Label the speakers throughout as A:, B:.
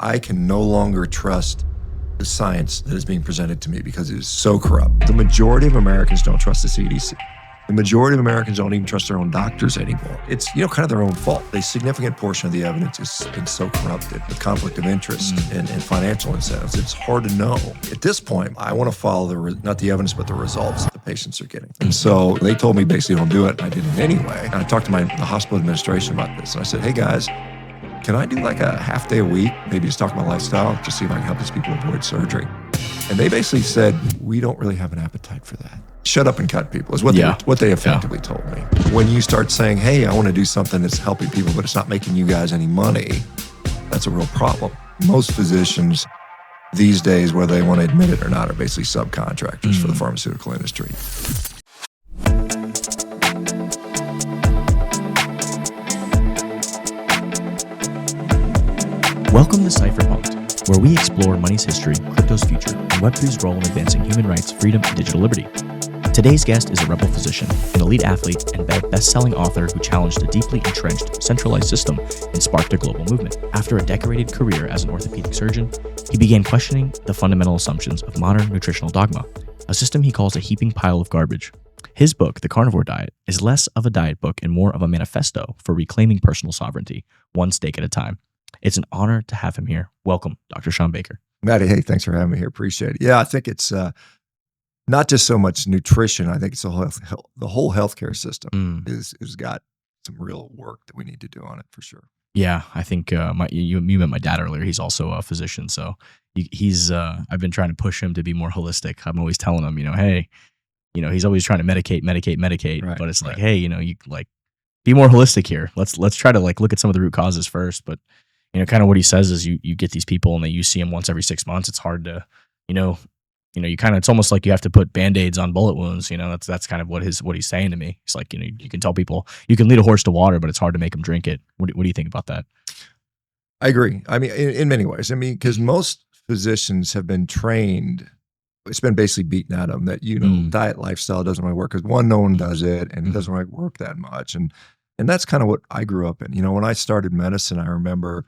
A: I can no longer trust the science that is being presented to me because it is so corrupt. The majority of Americans don't trust the CDC. The majority of Americans don't even trust their own doctors anymore. It's, kind of their own fault. A significant portion of the evidence has been so corrupted with conflict of interest and financial incentives. It's hard to know. At this point, I want to follow not the evidence, but the results that the patients are getting. And so they told me basically don't do it. And I did it anyway. And I talked to the hospital administration about this. And I said, hey guys, can I do like a half day a week? Maybe just talk about lifestyle, just see if I can help these people avoid surgery. And they basically said, we don't really have an appetite for that. Shut up and cut people is what they effectively told me. When you start saying, hey, I want to do something that's helping people, but it's not making you guys any money, that's a real problem. Most physicians these days, whether they want to admit it or not, are basically subcontractors for the pharmaceutical industry.
B: Welcome to Cypherpunk'd, where we explore money's history, crypto's future, and Web3's role in advancing human rights, freedom, and digital liberty. Today's guest is a rebel physician, an elite athlete, and best-selling author who challenged a deeply entrenched, centralized system and sparked a global movement. After a decorated career as an orthopedic surgeon, he began questioning the fundamental assumptions of modern nutritional dogma, a system he calls a heaping pile of garbage. His book, The Carnivore Diet, is less of a diet book and more of a manifesto for reclaiming personal sovereignty, one steak at a time. It's an honor to have him here. Welcome, Dr. Shawn Baker.
A: Matty, hey, thanks for having me here. Appreciate it. Yeah, I think it's not just so much nutrition. I think it's the whole healthcare system is got some real work that we need to do on it for sure.
B: Yeah, I think you met my dad earlier. He's also a physician, so he's. I've been trying to push him to be more holistic. I'm always telling him, hey, he's always trying to medicate, right, but it's like, hey, you like be more holistic here. Let's try to look at some of the root causes first, but. Kind of what he says is you get these people and you see them once every 6 months. It's hard to, it's almost like you have to put Band-Aids on bullet wounds. That's kind of what he's saying to me. It's like, you can tell people you can lead a horse to water, but it's hard to make them drink it. What do you think about that?
A: I agree. I mean, in many ways, because most physicians have been trained, it's been basically beaten out of them that, diet lifestyle doesn't really work because no one does it and it doesn't really work that much. And that's kind of what I grew up in. When I started medicine, I remember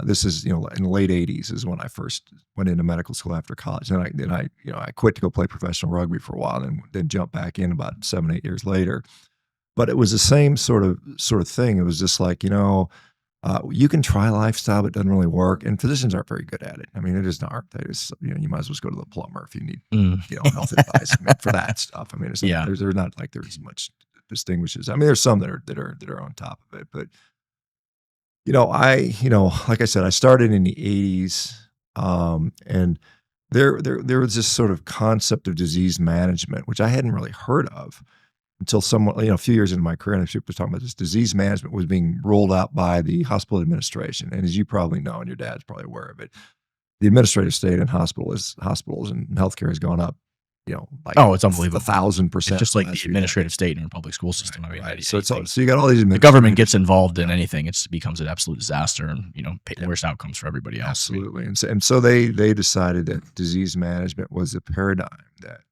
A: this is, in the late 80s is when I first went into medical school after college. And I quit to go play professional rugby for a while and then jumped back in about 7-8 years later. But it was the same sort of thing. It was just like, you can try lifestyle, but it doesn't really work. And physicians aren't very good at it. They just aren't. They just, you might as well just go to the plumber if you need, health advice for that stuff. There's not like there's much distinguishes. There's some that are on top of it, but like I said, I started in the 80s, and there was this sort of concept of disease management, which I hadn't really heard of until someone, a few years into my career, and people were talking about this. Disease management was being rolled out by the hospital administration, and as you probably know, and your dad's probably aware of it, the administrative state in hospitals and healthcare has gone up.
B: It's unbelievable.
A: 1,000%.
B: It's just like the administrative state in our public school system.
A: Right. So you got all these.
B: The government gets involved in anything, it becomes an absolute disaster, and worse outcomes for everybody else.
A: Absolutely. And so they decided that disease management was the paradigm that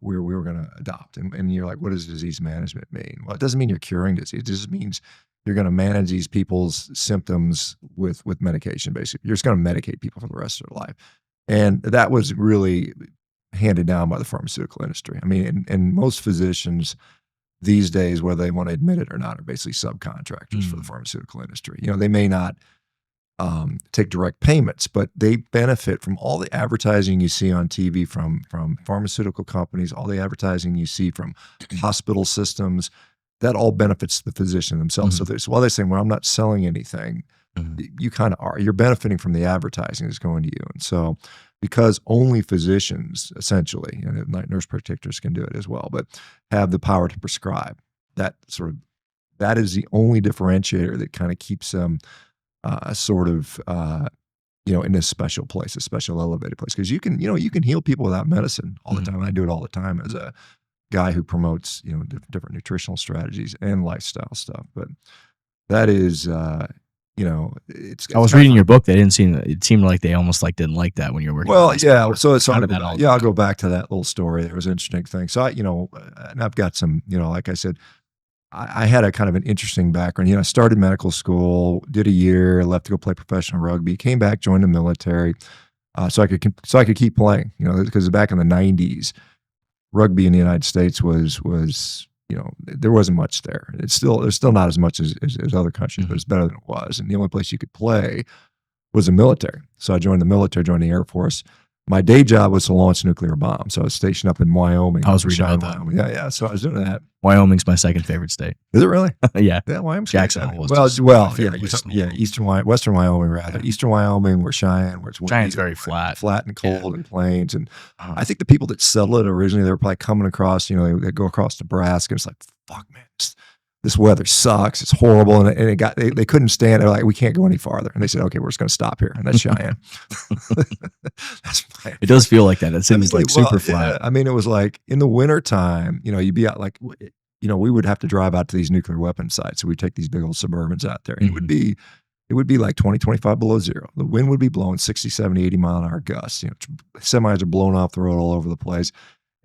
A: we were going to adopt. And you're like, what does disease management mean? Well, it doesn't mean you're curing disease. It just means you're going to manage these people's symptoms with medication. Basically, you're just going to medicate people for the rest of their life. And that was really handed down by the pharmaceutical industry. And most physicians these days, whether they want to admit it or not, are basically subcontractors for the pharmaceutical industry. They may not take direct payments, but they benefit from all the advertising you see on TV from pharmaceutical companies, all the advertising you see from hospital systems. That all benefits the physician themselves. So while they're saying, well, I'm not selling anything, you kind of are. You're benefiting from the advertising that's going to you. And so because only physicians, essentially, and nurse practitioners can do it as well, but have the power to prescribe. That is the only differentiator that kind of keeps them in this special place, a special elevated place. Because you can heal people without medicine all the time. And I do it all the time as a guy who promotes, different nutritional strategies and lifestyle stuff. But that is, I
B: was reading your book. It seemed like they almost didn't like that when you were working.
A: Well, yeah. So it's I'll go back to that little story. There was an interesting thing. So and I've got some, like I said, I had a kind of an interesting background. You know, I started medical school, did a year, left to go play professional rugby, came back, joined the military, so I could keep playing. You know, because back in the '90s, rugby in the United States was you know, there wasn't much there. There's still not as much as other countries, but it's better than it was. And the only place you could play was the military. So I joined the military, joined the Air Force. My day job was to launch nuclear bombs. So I was stationed up in Wyoming.
B: I was reading about that.
A: Wyoming. Yeah. So I was doing that.
B: Wyoming's my second favorite state.
A: Is it really?
B: Yeah.
A: Yeah, Wyoming's
B: Jackson
A: great.
B: Hole was
A: Well,
B: just
A: well,
B: my
A: yeah,
B: favorite
A: Western Wyoming rather.
B: Yeah.
A: Eastern Wyoming, where Cheyenne, where it's
B: Cheyenne's
A: windy,
B: very flat.
A: and cold and plains. And
B: Uh-huh.
A: I think the people that settled it originally, they were probably coming across. You know, they go across Nebraska. And it's like, fuck, man, this weather sucks. It's horrible. And it got they couldn't stand it. They're like, we can't go any farther. And they said, okay, we're just going to stop here. And that's Cheyenne. That's fine.
B: It does feel like that. It seems like super flat.
A: Yeah, I mean, it was like in the wintertime, you know, you'd be out like, you know, we would have to drive out to these nuclear weapon sites. So we'd take these big old Suburbans out there. And it would be like 20, 25 below zero. The wind would be blowing 60, 70, 80 mile an hour gusts. You know, semis are blowing off the road all over the place.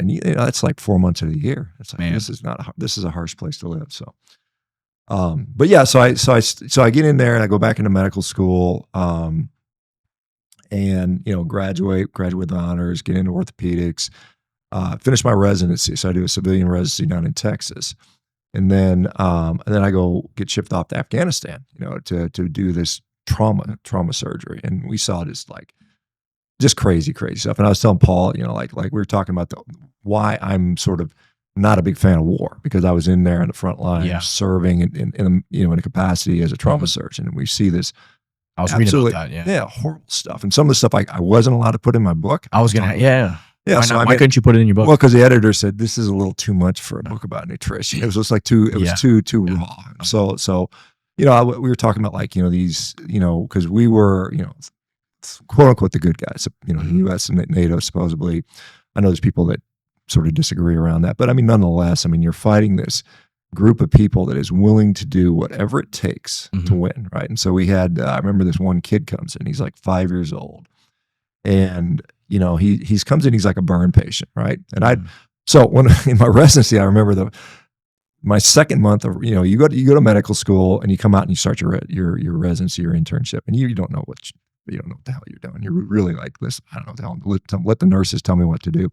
A: And you know, that's like 4 months of the year. It's like,
B: Man.
A: this is a harsh place to live. So, but yeah, so I get in there and I go back into medical school, and, you know, graduate with honors, get into orthopedics, finish my residency. So I do a civilian residency down in Texas. And then I go get shipped off to Afghanistan, you know, to do this trauma surgery. And we saw this like just crazy stuff. And I was telling Paul, you know, like we were talking about why I'm sort of not a big fan of war, because I was in there in the front line serving in you know, in a capacity as a trauma surgeon. And we see this.
B: I was reading about that.
A: Yeah, horrible stuff. And some of the stuff I wasn't allowed to put in my book.
B: I was going to, yeah.
A: Yeah,
B: why couldn't you put it in your book?
A: Well, because the editor said this is a little too much for a book about nutrition. It was just like too raw. So, you know, we were talking about like, you know, these, you know, because we were, you know, quote unquote the good guys, you know, the U.S. and NATO supposedly. I know there's people that sort of disagree around that, but I mean, nonetheless, I mean, you're fighting this group of people that is willing to do whatever it takes to win, right? And so we had, I remember this one kid comes in, he's like 5 years old, and you know, he comes in, he's like a burn patient, right? And so when in my residency, I remember my second month of, you know, you go to medical school and you come out and you start your residency, your internship, and you don't know what the hell you're doing. You're really like this. I don't know what the hell. Let the nurses tell me what to do.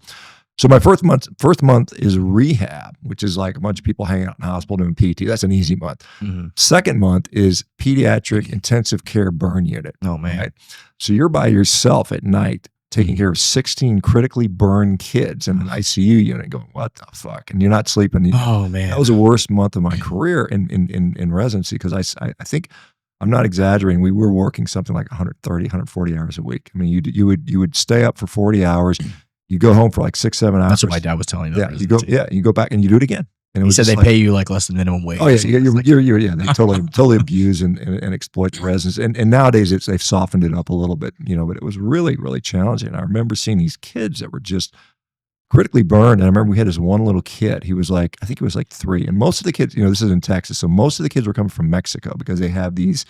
A: So my first month is rehab, which is like a bunch of people hanging out in the hospital doing PT. That's an easy month. Second month is pediatric intensive care burn unit.
B: Oh man!
A: Right? So you're by yourself at night, taking care of 16 critically burned kids in an ICU unit, going, what the fuck? And you're not sleeping.
B: Oh man,
A: that was the worst month of my career in residency, because I think, I'm not exaggerating, we were working something like 130, 140 hours a week. I mean, you would stay up for 40 hours. You go home for like 6-7 hours.
B: That's what my dad was telling me.
A: Yeah, you go back and you do it again. And
B: he said they pay you like less than minimum wage.
A: Oh yeah, they totally abuse and exploit the residents. And nowadays they've softened it up a little bit, you know, but it was really, really challenging. I remember seeing these kids that were just critically burned. And I remember we had this one little kid. He was like, I think he was like 3. And most of the kids, you know, this is in Texas, so most of the kids were coming from Mexico, because they have these,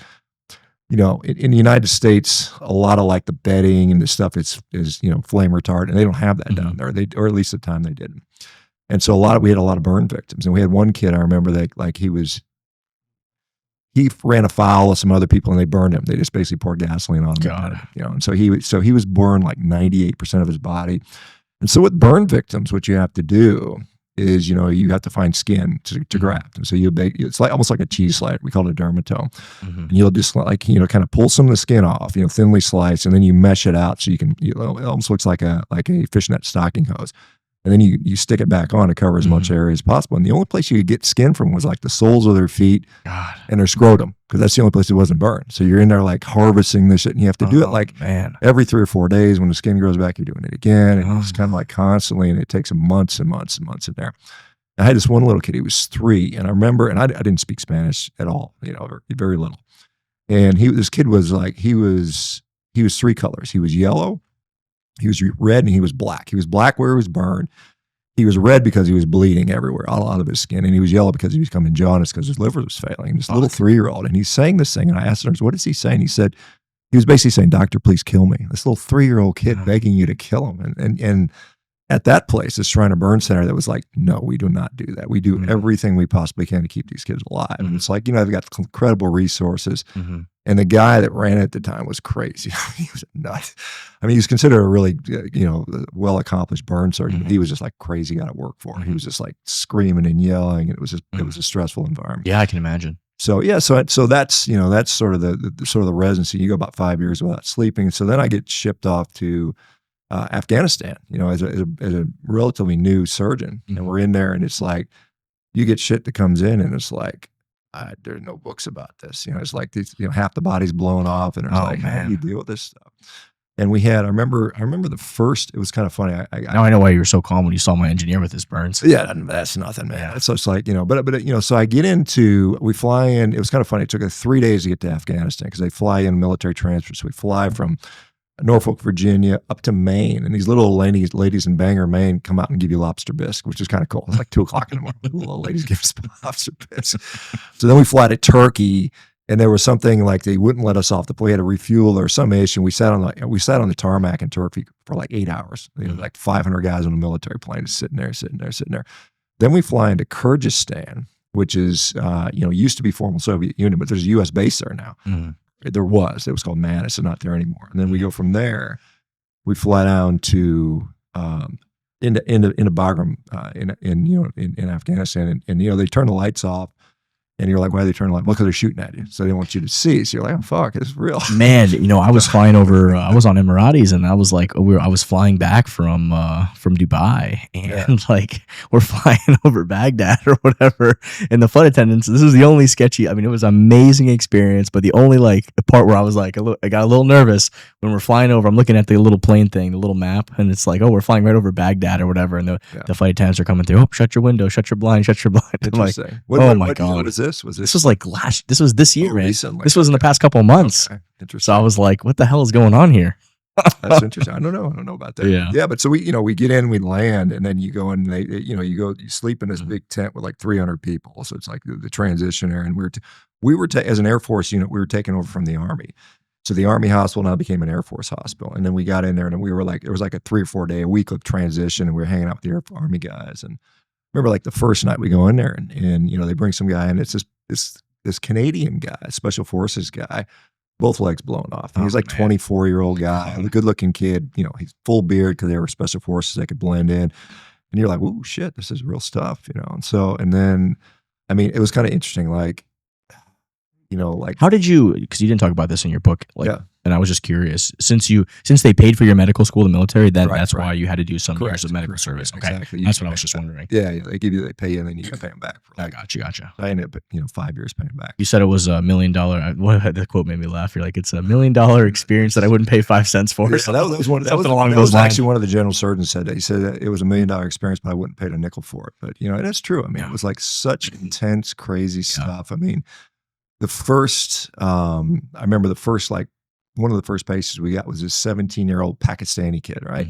A: you know, in the United States, a lot of like the bedding and the stuff is you know, flame retardant, and they don't have that down there. Or at least at the time they didn't. And so we had a lot of burn victims, and we had one kid, I remember, that like he ran afoul of some other people and they burned him. They just basically poured gasoline on him.
B: God.
A: You know, and so he was burned like 98% of his body. And so with burn victims, what you have to do is, you know, you have to find skin to graft. And so it's like almost like a cheese slider. We call it a dermatome. And you'll just like, you know, kind of pull some of the skin off, you know, thinly slice, and then you mesh it out so you can, you know, it almost looks like a fishnet stocking hose. And then you stick it back on to cover as much area as possible. And the only place you could get skin from was like the soles of their feet and their scrotum, because that's the only place it wasn't burned. So you're in there like harvesting this shit, and you have to do it like every 3 or 4 days. When the skin grows back, you're doing it again. And it's kind of like constantly, and it takes months and months and months in there. I had this one little kid, he was 3, and I remember, and I didn't speak Spanish at all, you know, very little. And this kid was like, he was 3 colors. He was yellow, he was red, and he was black. He was black where he was burned. He was red because he was bleeding everywhere, all out of his skin. And he was yellow because he was becoming jaundiced because his liver was failing. This little 3-year-old. And he's saying this thing. And I asked him, what is he saying? He said, he was basically saying, "Doctor, please kill me." This little 3-year-old kid begging you to kill him. And at that place, this Shriner Burn Center that was like, no, we do not do that. We do everything we possibly can to keep these kids alive. And it's like, they've got incredible resources. And the guy that ran it at the time was crazy. He was a nut. I mean, he was considered a really, well-accomplished burn surgeon. He was just like crazy guy to work for. He was just like screaming and yelling. And it was a stressful environment.
B: Yeah, I can imagine.
A: So yeah, so that's that's sort of the residency. You go about 5 years without sleeping. So then I get shipped off to Afghanistan, as a relatively new surgeon, and we're in there, and it's like you get shit that comes in, and it's like there's no books about this. It's like these, half the body's blown off, and it's like, how do you deal with this stuff? And we had, I remember the first. It was kind of funny.
B: Now I know why you were so calm when you saw my engineer with his burns.
A: Yeah, that's nothing, man. Yeah. It's just like, but so I get into, we fly in. It was kind of funny. It took us 3 days to get to Afghanistan because they fly in military transfer. So we fly from Norfolk, Virginia, up to Maine, and these little ladies in Bangor, Maine, come out and give you lobster bisque, which is kind of cool. It's like 2:00 in the morning. Little ladies give us lobster bisque. So then we fly to Turkey, and there was something like they wouldn't let us off the plane. We had to refuel or some issue. We sat on the tarmac in Turkey for like 8 hours. Like 500 guys on a military plane just sitting there. Then we fly into Kyrgyzstan, which is used to be former Soviet Union, but there's a U.S. base there now. It was called Manis, and not there anymore. And then we go from there. We fly down to into Bagram in Afghanistan, and they turn the lights off. And you're like, why are they turning the light? Well, because they're shooting at you. So they don't want you to see. So you're like, oh, fuck, it's real.
B: Man, I was flying over, I was on Emiratis, and I was like, I was flying back from Dubai, and like, we're flying over Baghdad or whatever. And the flight attendants, this was the only sketchy, it was an amazing experience, but the only part where I was like, I got a little nervous when we're flying over. I'm looking at the little plane thing, the little map, and it's like, oh, we're flying right over Baghdad or whatever. And the flight attendants are coming through. Oh, shut your window, shut your blind, shut your blind. I'm like, oh my God.
A: What is this?
B: This was like this was this year, man.
A: Recently.
B: This was in the past couple of months.
A: Okay. Interesting.
B: So I was like, what the hell is going on here?
A: That's interesting. I don't know about that. Yeah. But so we get in, we land, and then you go and you sleep in this big tent with like 300 people. So it's like the transition area. And we were as an Air Force unit, we were taken over from the Army. So the Army hospital now became an Air Force hospital. And then we got in there, and we were like, it was like a 3 or 4 day a week of transition, and we were hanging out with the Army guys. And remember, like the first night we go in there, and they bring some guy, and it's this Canadian guy, special forces guy, both legs blown off. And he's like 24-year-old guy, a good-looking kid. He's full beard because they were special forces; they could blend in. And you're like, "Ooh, shit, this is real stuff," And then, it was kind of interesting, how
B: did you? Because you didn't talk about this in your book, and I was just curious. Since they paid for your medical school, the military, that's why you had to do some years of medical service. Okay,
A: exactly.
B: That's what I was just wondering.
A: Yeah, they pay you, and then you can pay them back.
B: I gotcha.
A: I ended up, 5 years paying back.
B: You said it was $1 million. The quote made me laugh. You're like, it's $1 million experience that I wouldn't pay 5 cents for.
A: Yeah, so that was one. That was actually one of the general surgeons said that. He said that it was $1 million experience, but I wouldn't pay a nickel for it. But that's true. It was like such intense, crazy stuff. The first, I remember the first, one of the first patients we got was this 17-year-old Pakistani kid, right?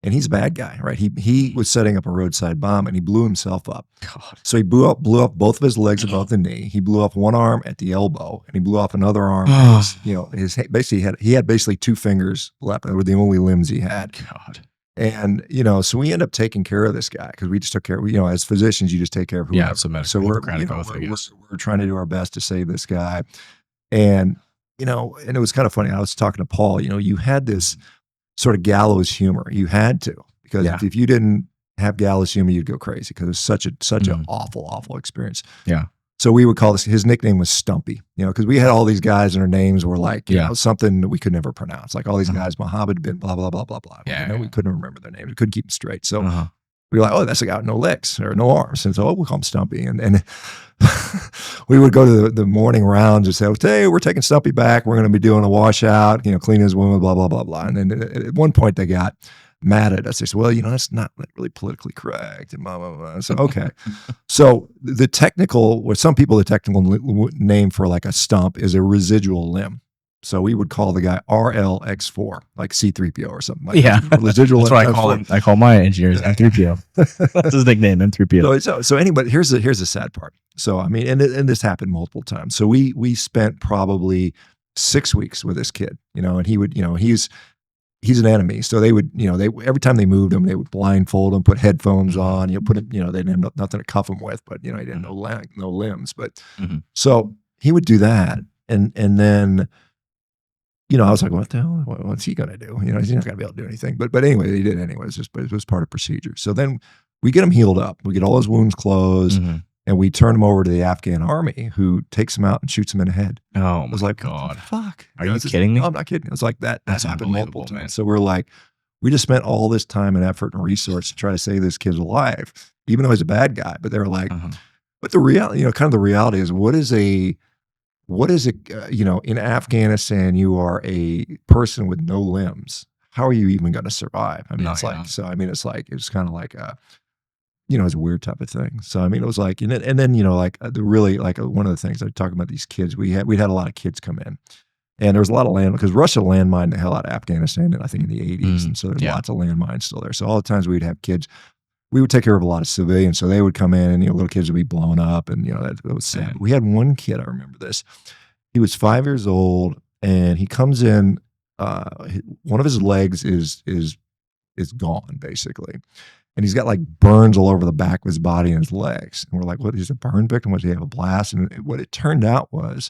A: And he's a bad guy, right? He was setting up a roadside bomb, and he blew himself up.
B: God.
A: So he blew up both of his legs above the knee. He blew off one arm at the elbow, and he blew off another arm. He had basically 2 fingers left. They were the only limbs he had.
B: God.
A: And, so we end up taking care of this guy because we just took care of, as physicians, you just take care of whoever.
B: Yeah, it's a medical.
A: So we're trying to do our best to save this guy. And, and it was kind of funny. I was talking to Paul, you had this sort of gallows humor. You had to, because if you didn't have gallows humor, you'd go crazy because it was such an awful experience.
B: Yeah.
A: So we would call his nickname was Stumpy, because we had all these guys and their names were like, something that we could never pronounce. Like all these guys, Muhammad bin blah, blah, blah, blah, blah. We couldn't remember their names. We couldn't keep them straight. So we were like, oh, that's a guy with no legs or no arms. And so we'll call him Stumpy. And we would go to the morning rounds and say, hey, we're taking Stumpy back. We're going to be doing a washout, cleaning his wound, blah, blah, blah, blah. And then at one point they got mad at us. They said, well, that's not really politically correct and blah, blah, blah. So, okay. So the technical name for like a stump is a residual limb. So we would call the guy RLX4, like C3PO or something like that. Residual
B: That's what I call him. I call my engineers M3PO. That's his nickname, M3PO.
A: So anyway, here's the sad part. So, and this happened multiple times. So we spent probably 6 weeks with this kid, and he would, he's an enemy. So they would, they every time they moved him, they would blindfold him, put headphones on, put it, they didn't have nothing to cuff him with, but he didn't know no limbs. But so he would do that, and then I was like, what the hell? What's he gonna do? He's not gonna be able to do anything. But anyway, he did anyway. It was part of procedure. So then we get him healed up. We get all his wounds closed. And we turn him over to the Afghan army, who takes him out and shoots him in the head.
B: Oh,
A: I was like, God, fuck.
B: Are you kidding me?
A: No, I'm not kidding. It was like that. That's happened multiple times. Man. So we're like, we just spent all this time and effort and resource to try to save this kid's alive, even though he's a bad guy. But they were like, but the reality, kind of the reality is, what is it, in Afghanistan, you are a person with no limbs. How are you even going to survive? I mean, it's kind of like a, it's a weird type of thing. So, I mean, it was like, and then, one of the things I was talking about these kids, we'd had a lot of kids come in, and there was a lot of land, because Russia landmined the hell out of Afghanistan, I think in the 80s. And so there's lots of landmines still there. So all the times we'd have kids, we would take care of a lot of civilians. So they would come in and, little kids would be blown up, and, that was sad. We had one kid, I remember this. He was 5 years old, and he comes in, one of his legs is gone, basically. And he's got like burns all over the back of his body and his legs. And we're like, what, he's a burn victim? Was he have a blast? And what it turned out was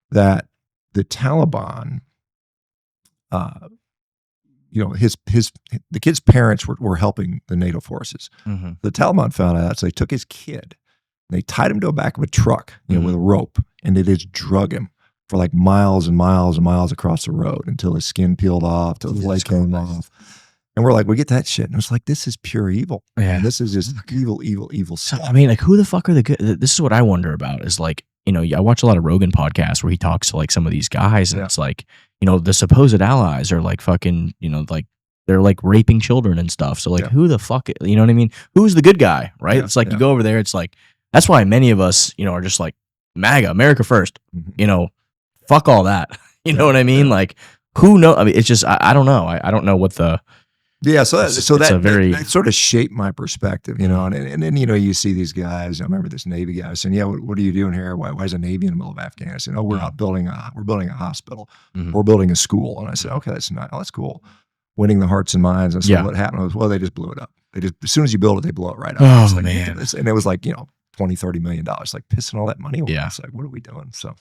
A: that the Taliban, the kid's parents were helping the NATO forces. The Taliban found out, so they took his kid, and they tied him to the back of a truck, with a rope, and they just drug him for like miles and miles and miles across the road until his skin peeled off, till his leg came off. And we're like, we get that shit. And it was like, this is pure evil. Yeah. And this is just evil stuff.
B: I mean, like, who the fuck are the good? This is what I wonder about, is like, I watch a lot of Rogan podcasts where he talks to like some of these guys, and it's like, the supposed allies are like fucking, like they're like raping children and stuff. So like, who the fuck, you know what I mean? Who's the good guy, right? It's like, you go over there, it's like, that's why many of us, are just like, MAGA, America first, fuck all that. You know what I mean? Like, who knows? I mean, it's just, I don't know. I don't know what the,
A: that sort of shaped my perspective, and then, you see these guys. I remember this Navy guy saying, yeah, what are you doing here? Why is the Navy in the middle of Afghanistan? Oh, we're out building a hospital. We're building a school. And I said, okay, that's cool. Winning the hearts and minds. And so what happened was, well, they just blew it up. As soon as you build it, they blow it right up.
B: Oh, like, man.
A: And it was like, $20-30 million, like pissing all that money away. It's like, what are we doing? So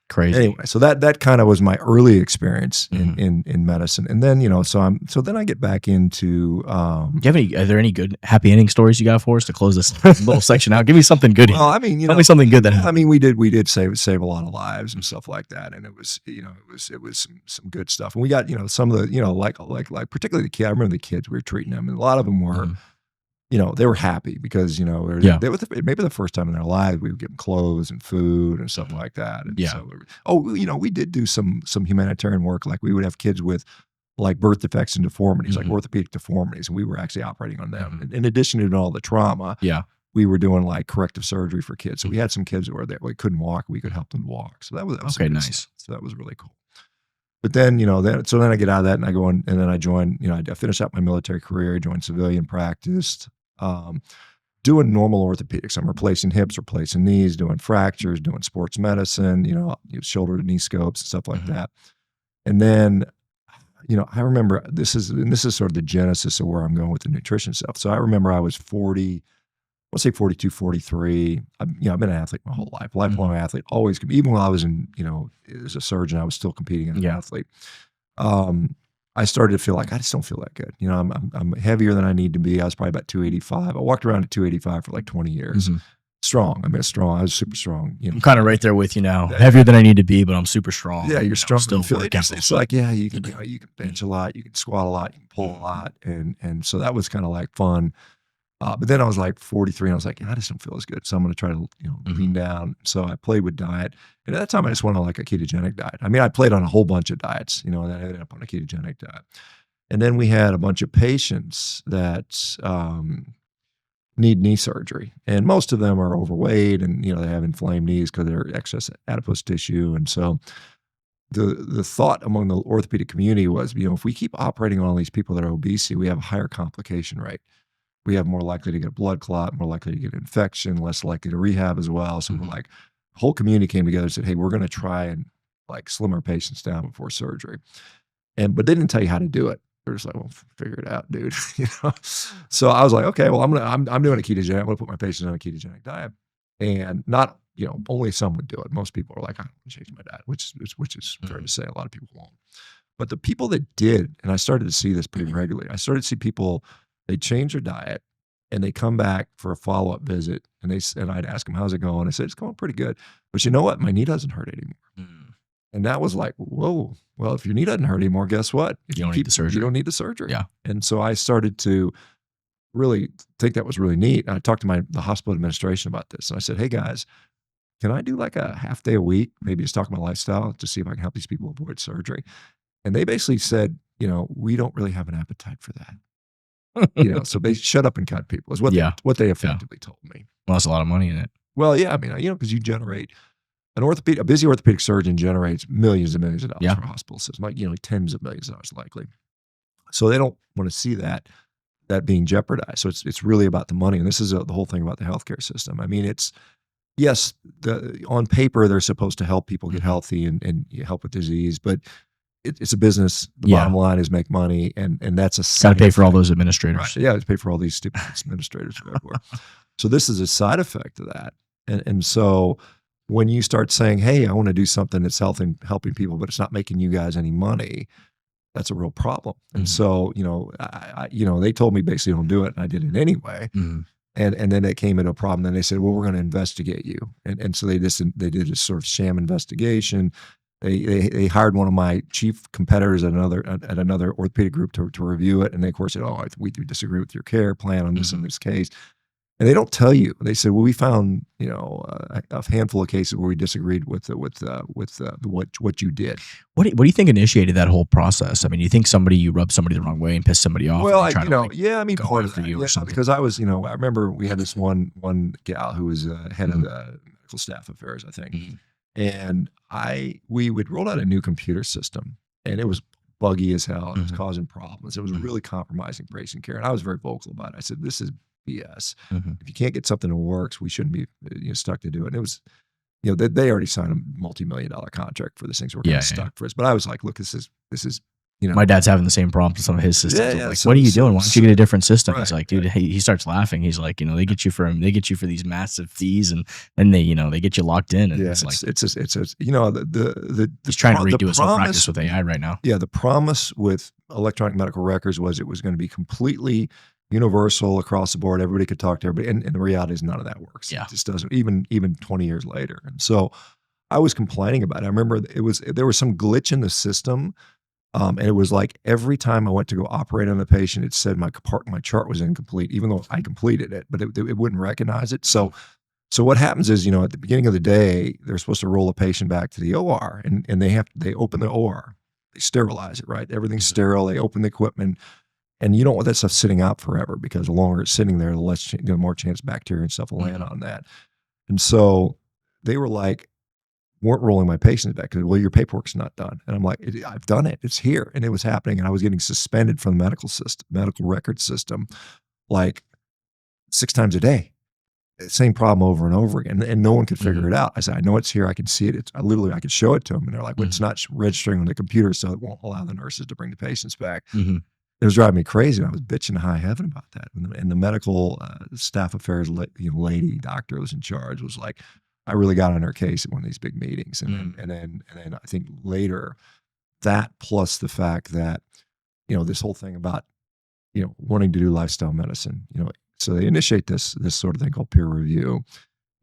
B: crazy.
A: Anyway, so that kind of was my early experience in medicine, and then so then I get back into.
B: Are there any good happy ending stories you got for us to close this little section out? Give me something good.
A: Well, I mean,
B: tell me something good that happened.
A: I mean, we did save a lot of lives and stuff like that, and it was some good stuff, and we got some of the like particularly the kids. I remember the kids, we were treating them, and a lot of them were. They were happy because, they were maybe the first time in their lives we would give them clothes and food and stuff like that. And so, we did do some humanitarian work. Like we would have kids with like birth defects and deformities, like orthopedic deformities, and we were actually operating on them. And in addition to all the trauma, we were doing like corrective surgery for kids. So we had some kids that we couldn't walk. We could help them walk. So that was
B: okay, nice.
A: Stuff. So that was really cool. But then, then I get out of that and I go on, and then I joined, I finished out my military career, joined civilian practice, doing normal orthopedics. I'm replacing hips, replacing knees, doing fractures, doing sports medicine, shoulder to knee scopes and stuff like that. And then, I remember this is sort of the genesis of where I'm going with the nutrition stuff. So I remember I was 40, let's say 42, 43. I've been an athlete my whole life, lifelong athlete, always, even while I was in, as a surgeon, I was still competing as an athlete. I started to feel like I just don't feel that good. I'm heavier than I need to be. I was probably about 285. I walked around at 285 for like 20 years. Strong. I was super strong.
B: I'm kind of right there with you now. Heavier than I need to be, but I'm super strong.
A: Yeah, you're strong.
B: Still
A: it's like, you can bench a lot, you can squat a lot, you can pull a lot, and so that was kind of like fun. But then I was like 43, and I was like, I just don't feel as good. So I'm going to try to, lean down. So I played with diet. And at that time, I just went on like a ketogenic diet. I mean, I played on a whole bunch of diets, and then I ended up on a ketogenic diet. And then we had a bunch of patients that need knee surgery. And most of them are overweight, and, they have inflamed knees because they're excess adipose tissue. And so the thought among the orthopedic community was, if we keep operating on all these people that are obese, we have a higher complication rate. We have more likely to get a blood clot, more likely to get an infection, less likely to rehab as well. So we're like, the whole community came together and said, hey, we're going to try and like slim our patients down before surgery. but they didn't tell you how to do it. They're just like, well, figure it out, dude. So I was like, okay, well, I'm doing a ketogenic. I'm gonna put my patients on a ketogenic diet, and not, only some would do it. Most people are like, I don't want to change my diet, which is fair to say. A lot of people won't. But the people that did, and I started to see this pretty regularly. I started to see people, they change their diet and they come back for a follow-up visit, and I'd ask them, how's it going? I said, it's going pretty good. But you know what? My knee doesn't hurt anymore. And that was like, whoa, well, if your knee doesn't hurt anymore, guess what?
B: You don't need the surgery.
A: You don't need the surgery.
B: Yeah.
A: And so I started to really think that was really neat. And I talked to the hospital administration about this. And I said, hey guys, can I do like a half day a week? Maybe just talk about lifestyle to see if I can help these people avoid surgery. And they basically said, we don't really have an appetite for that. So they shut up and cut people is what they effectively told me.
B: Well, that's a lot of money in it.
A: Well, yeah, I mean, because you generate a busy orthopedic surgeon generates millions and millions of dollars for a hospital system, like tens of millions of dollars likely. So they don't want to see that being jeopardized. So it's really about the money, and this is the whole thing about the healthcare system. I mean, yes, on paper they're supposed to help people get healthy and help with disease, but it's a business. The bottom line is make money, and that's a
B: got to pay for all those administrators.
A: Right. Yeah, to pay for all these stupid administrators everywhere. So this is a side effect of that, and so when you start saying, hey, I want to do something that's helping people, but it's not making you guys any money, that's a real problem. And so, they told me basically don't do it, and I did it anyway. And then it came into a problem. Then they said, well, we're going to investigate you. And so they did a sort of sham investigation. They hired one of my chief competitors at another orthopedic group to review it. And they, of course, said, we disagree with your care plan on this in this case. And they don't tell you. They said, well, we found, a handful of cases where we disagreed with what you did.
B: What do you think initiated that whole process? I mean, you think you rubbed somebody the wrong way and pissed somebody off?
A: Well, part of that, or something. Because I was, I remember we had this one gal who was head of the medical staff affairs, I think, and we would roll out a new computer system, and it was buggy as hell. And it was causing problems. It was really compromising patient care, and I was very vocal about it. I said, this is BS. If you can't get something that works, we shouldn't be stuck to do it. And it was, they already signed a multi-million-dollar contract for this thing, so we're kind of stuck for us. But I was like, look, this is
B: my dad's having the same problem with some of his systems. Like,
A: so,
B: what are you doing? Why don't you get a different system?
A: Right,
B: He's like, dude, he starts laughing. He's like, they get you for these massive fees, and then they get you locked in. And it's like,
A: it's
B: he's trying to redo his whole practice with AI right now.
A: Yeah. The promise with electronic medical records was it was going to be completely universal across the board. Everybody could talk to everybody. And the reality is none of that works.
B: Yeah.
A: It just doesn't, even 20 years later. And so I was complaining about it. I remember there was some glitch in the system. And it was like every time I went to go operate on the patient, it said my chart was incomplete, even though I completed it, but it wouldn't recognize it. So what happens is, at the beginning of the day, they're supposed to roll a patient back to the OR, and they open the OR, they sterilize it, right? Everything's sterile. They open the equipment. And you don't want that stuff sitting out forever, because the longer it's sitting there, the more chance bacteria and stuff will land on that. And so they weren't rolling my patients back because, well, your paperwork's not done. And I'm like, I've done it. It's here. And it was happening. And I was getting suspended from the medical record system, like 6 times a day. Same problem over and over again. And no one could figure it out. I said, I know it's here. I can see it. I could show it to them. And they're like, well, it's not registering on the computer, so it won't allow the nurses to bring the patients back. It was driving me crazy. I was bitching to high heaven about that. And the medical staff affairs lady doctor who was in charge was like, I really got on her case at one of these big meetings. And then I think later, that plus the fact that, this whole thing about, wanting to do lifestyle medicine, so they initiate this sort of thing called peer review,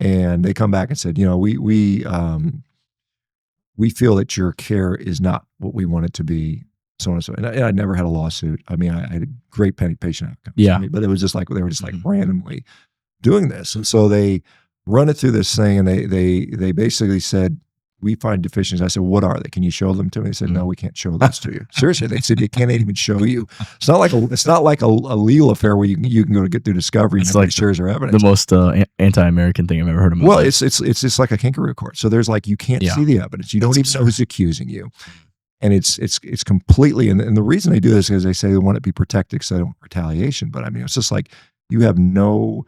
A: and they come back and said, we feel that your care is not what we want it to be. So on and so, and I never had a lawsuit. I mean, I had a great patient outcomes.
B: Yeah,
A: but it was just like they were just like randomly doing this, and so they run it through this thing, and they basically said, we find deficiencies. I said, what are they? Can you show them to me? They said, no, we can't show those to you. Seriously, they said, you can't even show you. It's not like a legal affair where you can go to get through discovery and like shares or evidence.
B: The most anti-American thing I've ever heard of.
A: Well, it's just like a kangaroo court. So there's you can't see the evidence. You don't even know who's accusing you. And it's completely, and the reason they do this is they say they want it to be protected because they don't want retaliation. But I mean, it's just like you have no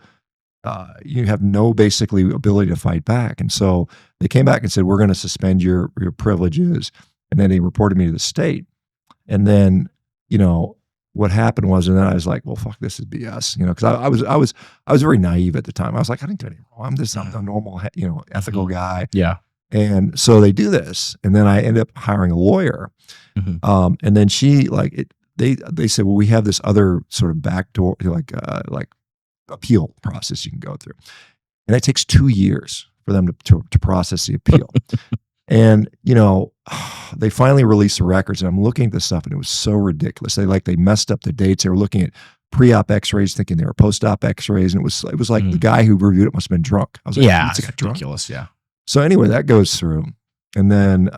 A: basically ability to fight back. And so they came back and said, we're going to suspend your privileges. And then they reported me to the state. And then, you know, what happened was, and then I was like, well, fuck, this is BS, you know, because I was very naive at the time. I was like, I didn't do anything wrong. I'm a normal, you know, ethical guy.
B: Yeah.
A: And so they do this, and then I end up hiring a lawyer. And then she they said, well, we have this other sort of backdoor, like appeal process you can go through, and it takes 2 years for them to process the appeal. And, you know, they finally released the records, and I'm looking at this stuff, and it was so ridiculous. They messed up the dates. They were looking at pre-op x-rays thinking they were post-op x-rays, and it was like the guy who reviewed it must have been drunk. I was like,
B: yeah,
A: it's
B: ridiculous. Yeah.
A: So anyway, that goes through, and then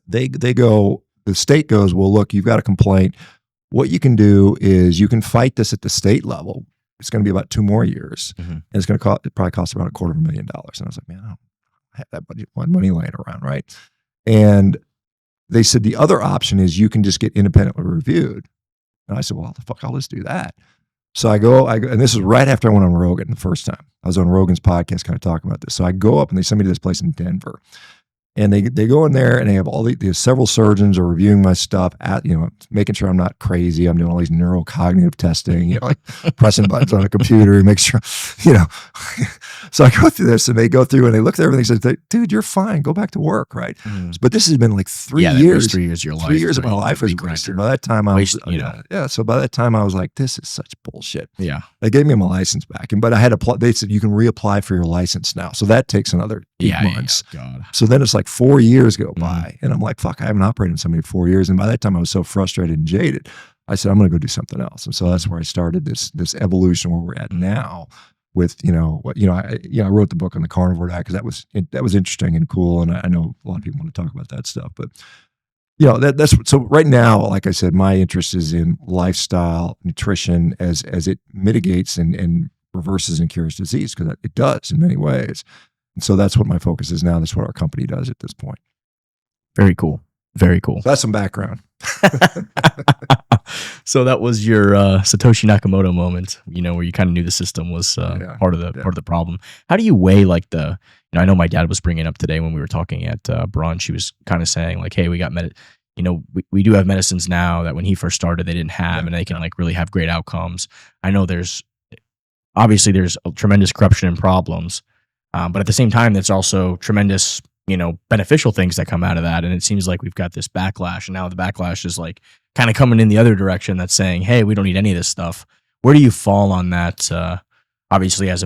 A: the state goes, well, look, you've got a complaint. What you can do is you can fight this at the state level. It's going to be about 2 more years, and it's going to probably cost about $250,000. And I was like, man, I don't have that money laying around, right? And they said the other option is you can just get independently reviewed. And I said, well, the fuck, I'll just do that. So I go, and this is right after I went on Rogan the first time. I was on Rogan's podcast kind of talking about this. So I go up, and they send me to this place in Denver. And they go in there, and they have several surgeons are reviewing my stuff, making sure I'm not crazy. I'm doing all these neurocognitive testing, you know, like pressing buttons on a computer, make sure, you know. So I go through this, and they go through and they look at everything and say, dude, you're fine. Go back to work, right? But this has been like 3 years.
B: 3 years of your life.
A: 3 years of my life was wasted. By that time, I was, so by that time I was like, this is such bullshit.
B: Yeah.
A: They gave me my license back, but I had they said you can reapply for your license now. So that takes another 8 months.
B: Yeah, God.
A: So then it's like 4 years go by, and I'm like, fuck, I haven't operated in somebody for 4 years. And by that time I was so frustrated and jaded, I said, I'm going to go do something else. And so that's where I started this evolution where we're at now with, I wrote the book on the Carnivore diet because that was interesting and cool. And I know a lot of people want to talk about that stuff, but that's so right now, like I said, my interest is in lifestyle nutrition as it mitigates and reverses and cures disease, because it does in many ways. And so that's what my focus is now. That's what our company does at this point.
B: Very cool. Very cool.
A: So that's some background.
B: So that was your Satoshi Nakamoto moment, where you kind of knew the system was part of the problem. How do you weigh I know my dad was bringing up today when we were talking at brunch. He was kind of saying like, hey, we got we do have medicines now that when he first started they didn't have, and they can really have great outcomes. I know there's a tremendous corruption and problems. But at the same time, there's also tremendous, beneficial things that come out of that. And it seems like we've got this backlash, and now the backlash is like kind of coming in the other direction that's saying, hey, we don't need any of this stuff. Where do you fall on that? Obviously, as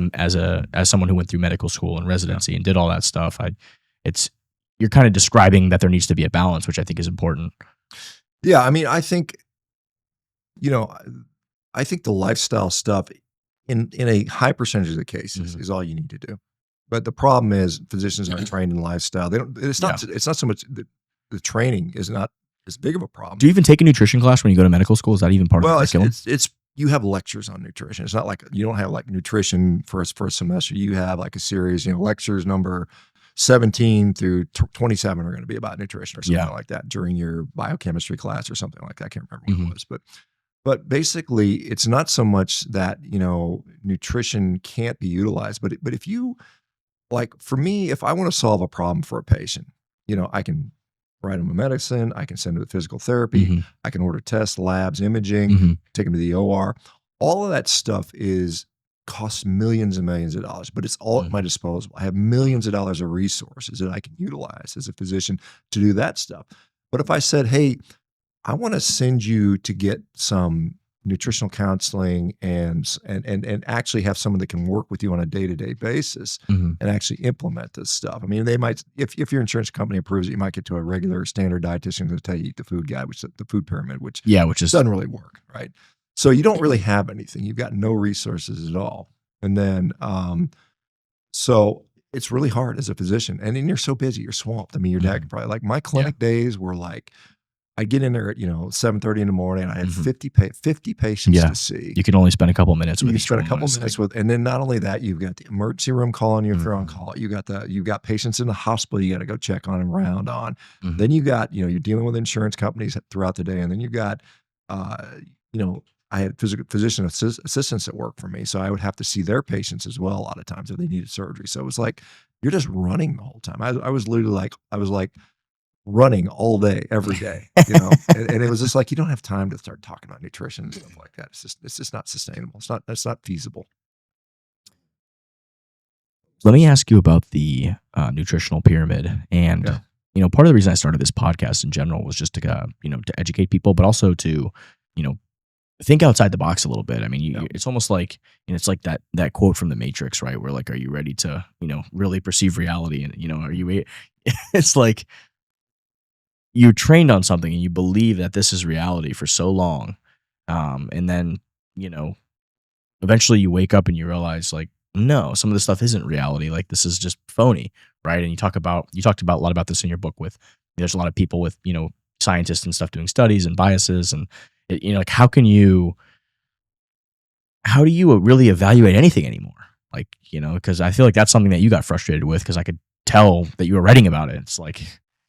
B: someone who went through medical school and residency and did all that stuff, you're kind of describing that there needs to be a balance, which I think is important.
A: Yeah. I mean, I think the lifestyle stuff in a high percentage of the cases is all you need to do. But the problem is physicians aren't trained in lifestyle. It's not so much the training is not as big of a problem.
B: Do you even take a nutrition class when you go to medical school? Is that even part of the curriculum?
A: It's you have lectures on nutrition. It's not like you don't have like nutrition for a semester. You have like a series, lectures number 17 through 27 are going to be about nutrition or something like that during your biochemistry class or something like that. I can't remember what it was, but basically it's not so much that, nutrition can't be utilized, but if you, like for me, if I want to solve a problem for a patient, I can write them a medicine, I can send them to physical therapy, I can order tests, labs, imaging, take them to the OR. All of that stuff costs millions and millions of dollars, but it's all at my disposal. I have millions of dollars of resources that I can utilize as a physician to do that stuff. But if I said, hey, I want to send you to get some nutritional counseling and actually have someone that can work with you on a day-to-day basis and actually implement this stuff. I mean, they might, if your insurance company approves it, you might get to a regular standard dietitian to tell you eat the food guide, which is the food pyramid, which doesn't really work, right? So you don't really have anything. You've got no resources at all. And then, so it's really hard as a physician. And then you're so busy, you're swamped. I mean, your dad could probably, like my clinic days were like, I get in there at 7:30 in the morning. And I had 50 patients to see.
B: You can only spend a couple minutes with.
A: You spend a couple minutes with, and then not only that, you've got the emergency room calling you if you're on call. You got patients in the hospital you got to go check on and round on. Then you got you're dealing with insurance companies throughout the day, and then you got I had physician assistants that work for me, so I would have to see their patients as well a lot of times if they needed surgery. So it was like you're just running the whole time. I was literally like running all day, every day, and it was just like, you don't have time to start talking about nutrition and stuff like that. It's just not sustainable. It's not feasible.
B: Let me ask you about the nutritional pyramid. And, part of the reason I started this podcast in general was just to, to educate people, but also to, think outside the box a little bit. I mean, it's almost like, it's like that quote from The Matrix, right? Where like, are you ready to, really perceive reality? And, are you, it's like you're trained on something and you believe that this is reality for so long. And then, eventually you wake up and you realize like, no, some of this stuff isn't reality. Like this is just phony, right? And you talked about a lot about this in your book with, there's a lot of people with, scientists and stuff doing studies and biases and, like how do you really evaluate anything anymore? Like, because I feel like that's something that you got frustrated with because I could tell that you were writing about it. It's like,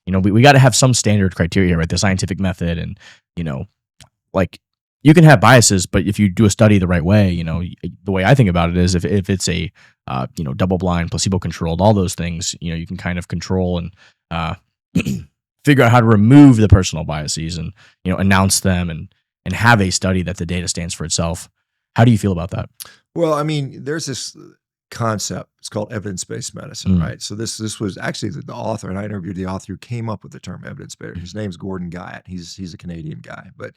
B: we got to have some standard criteria, right? The scientific method and, like you can have biases, but if you do a study the right way, the way I think about it is if it's a, double blind, placebo controlled, all those things, you can kind of control and figure out how to remove the personal biases and, announce them and have a study that the data stands for itself. How do you feel about that?
A: Well, I mean, there's this concept. It's called evidence-based medicine, right? So this was actually the author, and I interviewed the author who came up with the term evidence-based. His name's Gordon Guyatt. He's a Canadian guy. But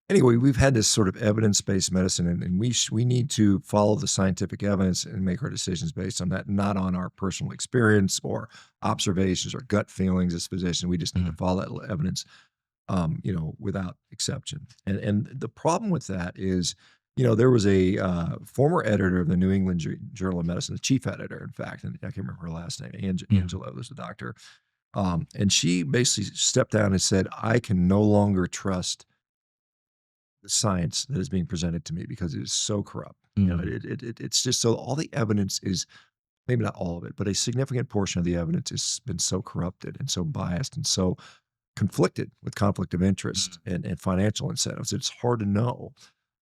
A: anyway, we've had this sort of evidence-based medicine, and we need to follow the scientific evidence and make our decisions based on that, not on our personal experience or observations or gut feelings as physicians. We just need to follow that evidence, without exception. And the problem with that is, there was a former editor of the New England Journal of Medicine, the chief editor, in fact, and I can't remember her last name, Angela was the doctor. And she basically stepped down and said, I can no longer trust the science that is being presented to me because it is so corrupt. It's just so all the evidence is, maybe not all of it, but a significant portion of the evidence has been so corrupted and so biased and so conflicted with conflict of interest and financial incentives. It's hard to know.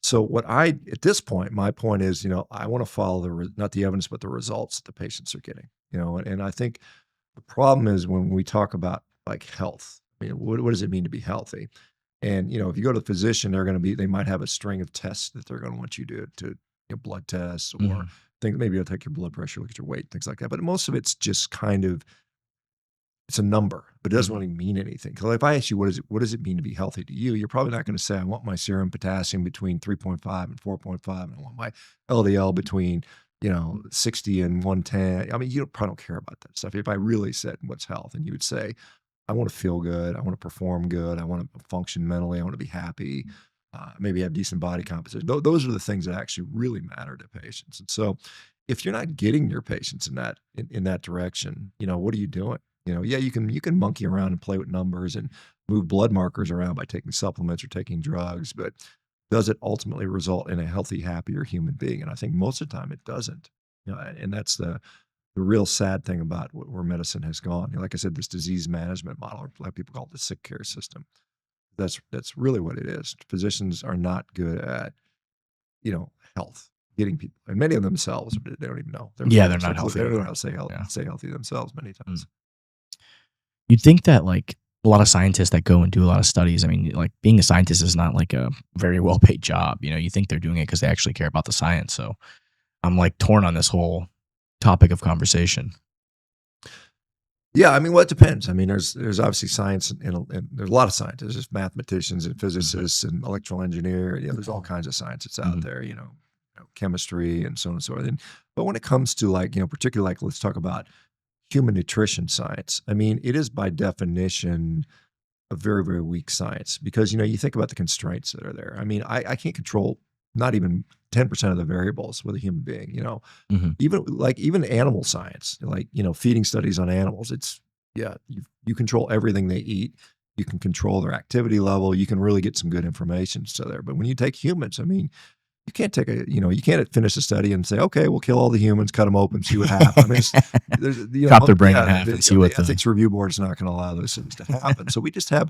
A: So at this point, my point is, I want to follow not the evidence, but the results that the patients are getting, and I think the problem is when we talk about like health, what does it mean to be healthy? And, if you go to the physician, they might have a string of tests that they're going to want you to blood tests or maybe they'll take your blood pressure, look at your weight, things like that. But most of it's just kind of, it's a number, but it doesn't really mean anything. Because if I ask you, what does it mean to be healthy to you? You're probably not going to say, I want my serum potassium between 3.5 and 4.5, and I want my LDL between, 60 and 110. I mean, you probably don't care about that stuff. If I really said what's health, and you would say, I want to feel good, I want to perform good, I want to function mentally, I want to be happy, maybe have decent body composition. Those are the things that actually really matter to patients. And so if you're not getting your patients in that direction, what are you doing? You can monkey around and play with numbers and move blood markers around by taking supplements or taking drugs, but does it ultimately result in a healthy, happier human being? And I think most of the time it doesn't. And that's the real sad thing about where medicine has gone. Like I said, this disease management model, or like people call it the sick care system. That's really what it is. Physicians are not good at, health, getting people, and many of themselves, they don't even know.
B: They're not healthy.
A: They don't know how to stay healthy themselves many times.
B: You'd think that like a lot of scientists that go and do a lot of studies, I mean, like being a scientist is not like a very well paid job. You think they're doing it because they actually care about the science. So I'm like torn on this whole topic of conversation.
A: Yeah, I mean, well, it depends. I mean, there's obviously science, and there's a lot of scientists. There's mathematicians and physicists and electrical engineer. There's all kinds of scientists out there. Chemistry and so on and so forth. But when it comes to particularly let's talk about human nutrition science. I mean, it is by definition a very, very weak science because you think about the constraints that are there. I mean, I can't control not even 10% of the variables with a human being, even animal science, feeding studies on animals. You control everything they eat. You can control their activity level. You can really get some good information to there. But when you take humans, I mean, you can't you can't finish a study and say, okay, we'll kill all the humans, cut them open, see what happens. I mean,
B: chop their brain in half and see what
A: the ethics review board is not going to allow those things to happen. So we just have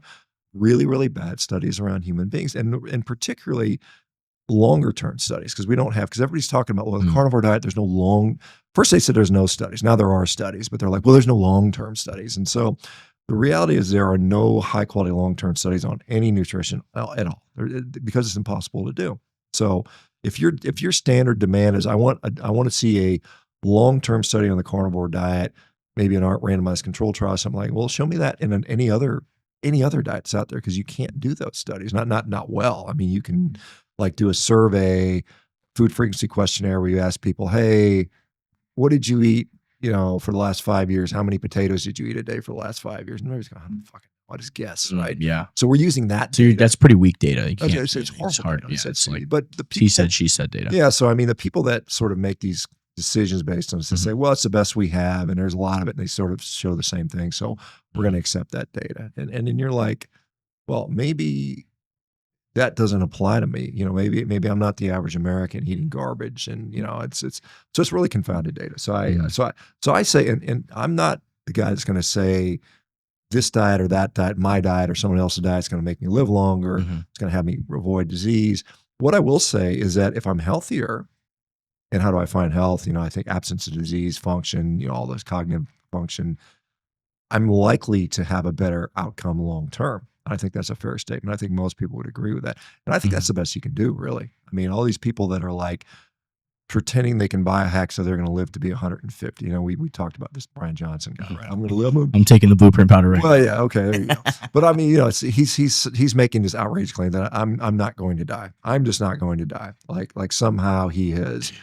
A: really, really bad studies around human beings, and particularly longer term studies, because everybody's talking about, the carnivore diet, there's no first they said there's no studies. Now there are studies, but they're like, well, there's no long-term studies. And so The reality is there are no high quality long-term studies on any nutrition at all because it's impossible to do. So if your standard demand is I want to see a long-term study on the carnivore diet, maybe an randomized control trial, something like, well, show me that in any other diets out there, because you can't do those studies. Not well. I mean, you can like do a survey, food frequency questionnaire where you ask people, hey, what did you eat, for the last 5 years? How many potatoes did you eat a day for the last 5 years? And everybody's going, I'll just guess, right?
B: Yeah.
A: So we're using that.
B: So that's pretty weak data. You can't,
A: it's horrible.
B: It's hard. Yeah, it's like,
A: but the people,
B: he said, she said data.
A: Yeah. So, I mean, the people that sort of make these decisions based on this, they say, well, it's the best we have, and there's a lot of it, and they sort of show the same thing. So we're going to accept that data. And then you're like, well, maybe that doesn't apply to me. Maybe I'm not the average American eating garbage, and it's really confounded data. So I say, and I'm not the guy that's going to say this diet or that diet, my diet or someone else's diet is going to make me live longer. It's going to have me avoid disease. What I will say is that if I'm healthier, and how do I find health? I think absence of disease, function, all those cognitive function, I'm likely to have a better outcome long term. I think that's a fair statement. I think most people would agree with that. And I think that's the best you can do, really. I mean, all these people that are like pretending they can buy a hack so they're going to live to be 150. We talked about this Brian Johnson guy, right? I'm going to live.
B: I'm taking the blueprint powder right.
A: Well, yeah, okay, there you go. But I mean, he's making this outrageous claim that I'm not going to die. I'm just not going to die. Like somehow he has,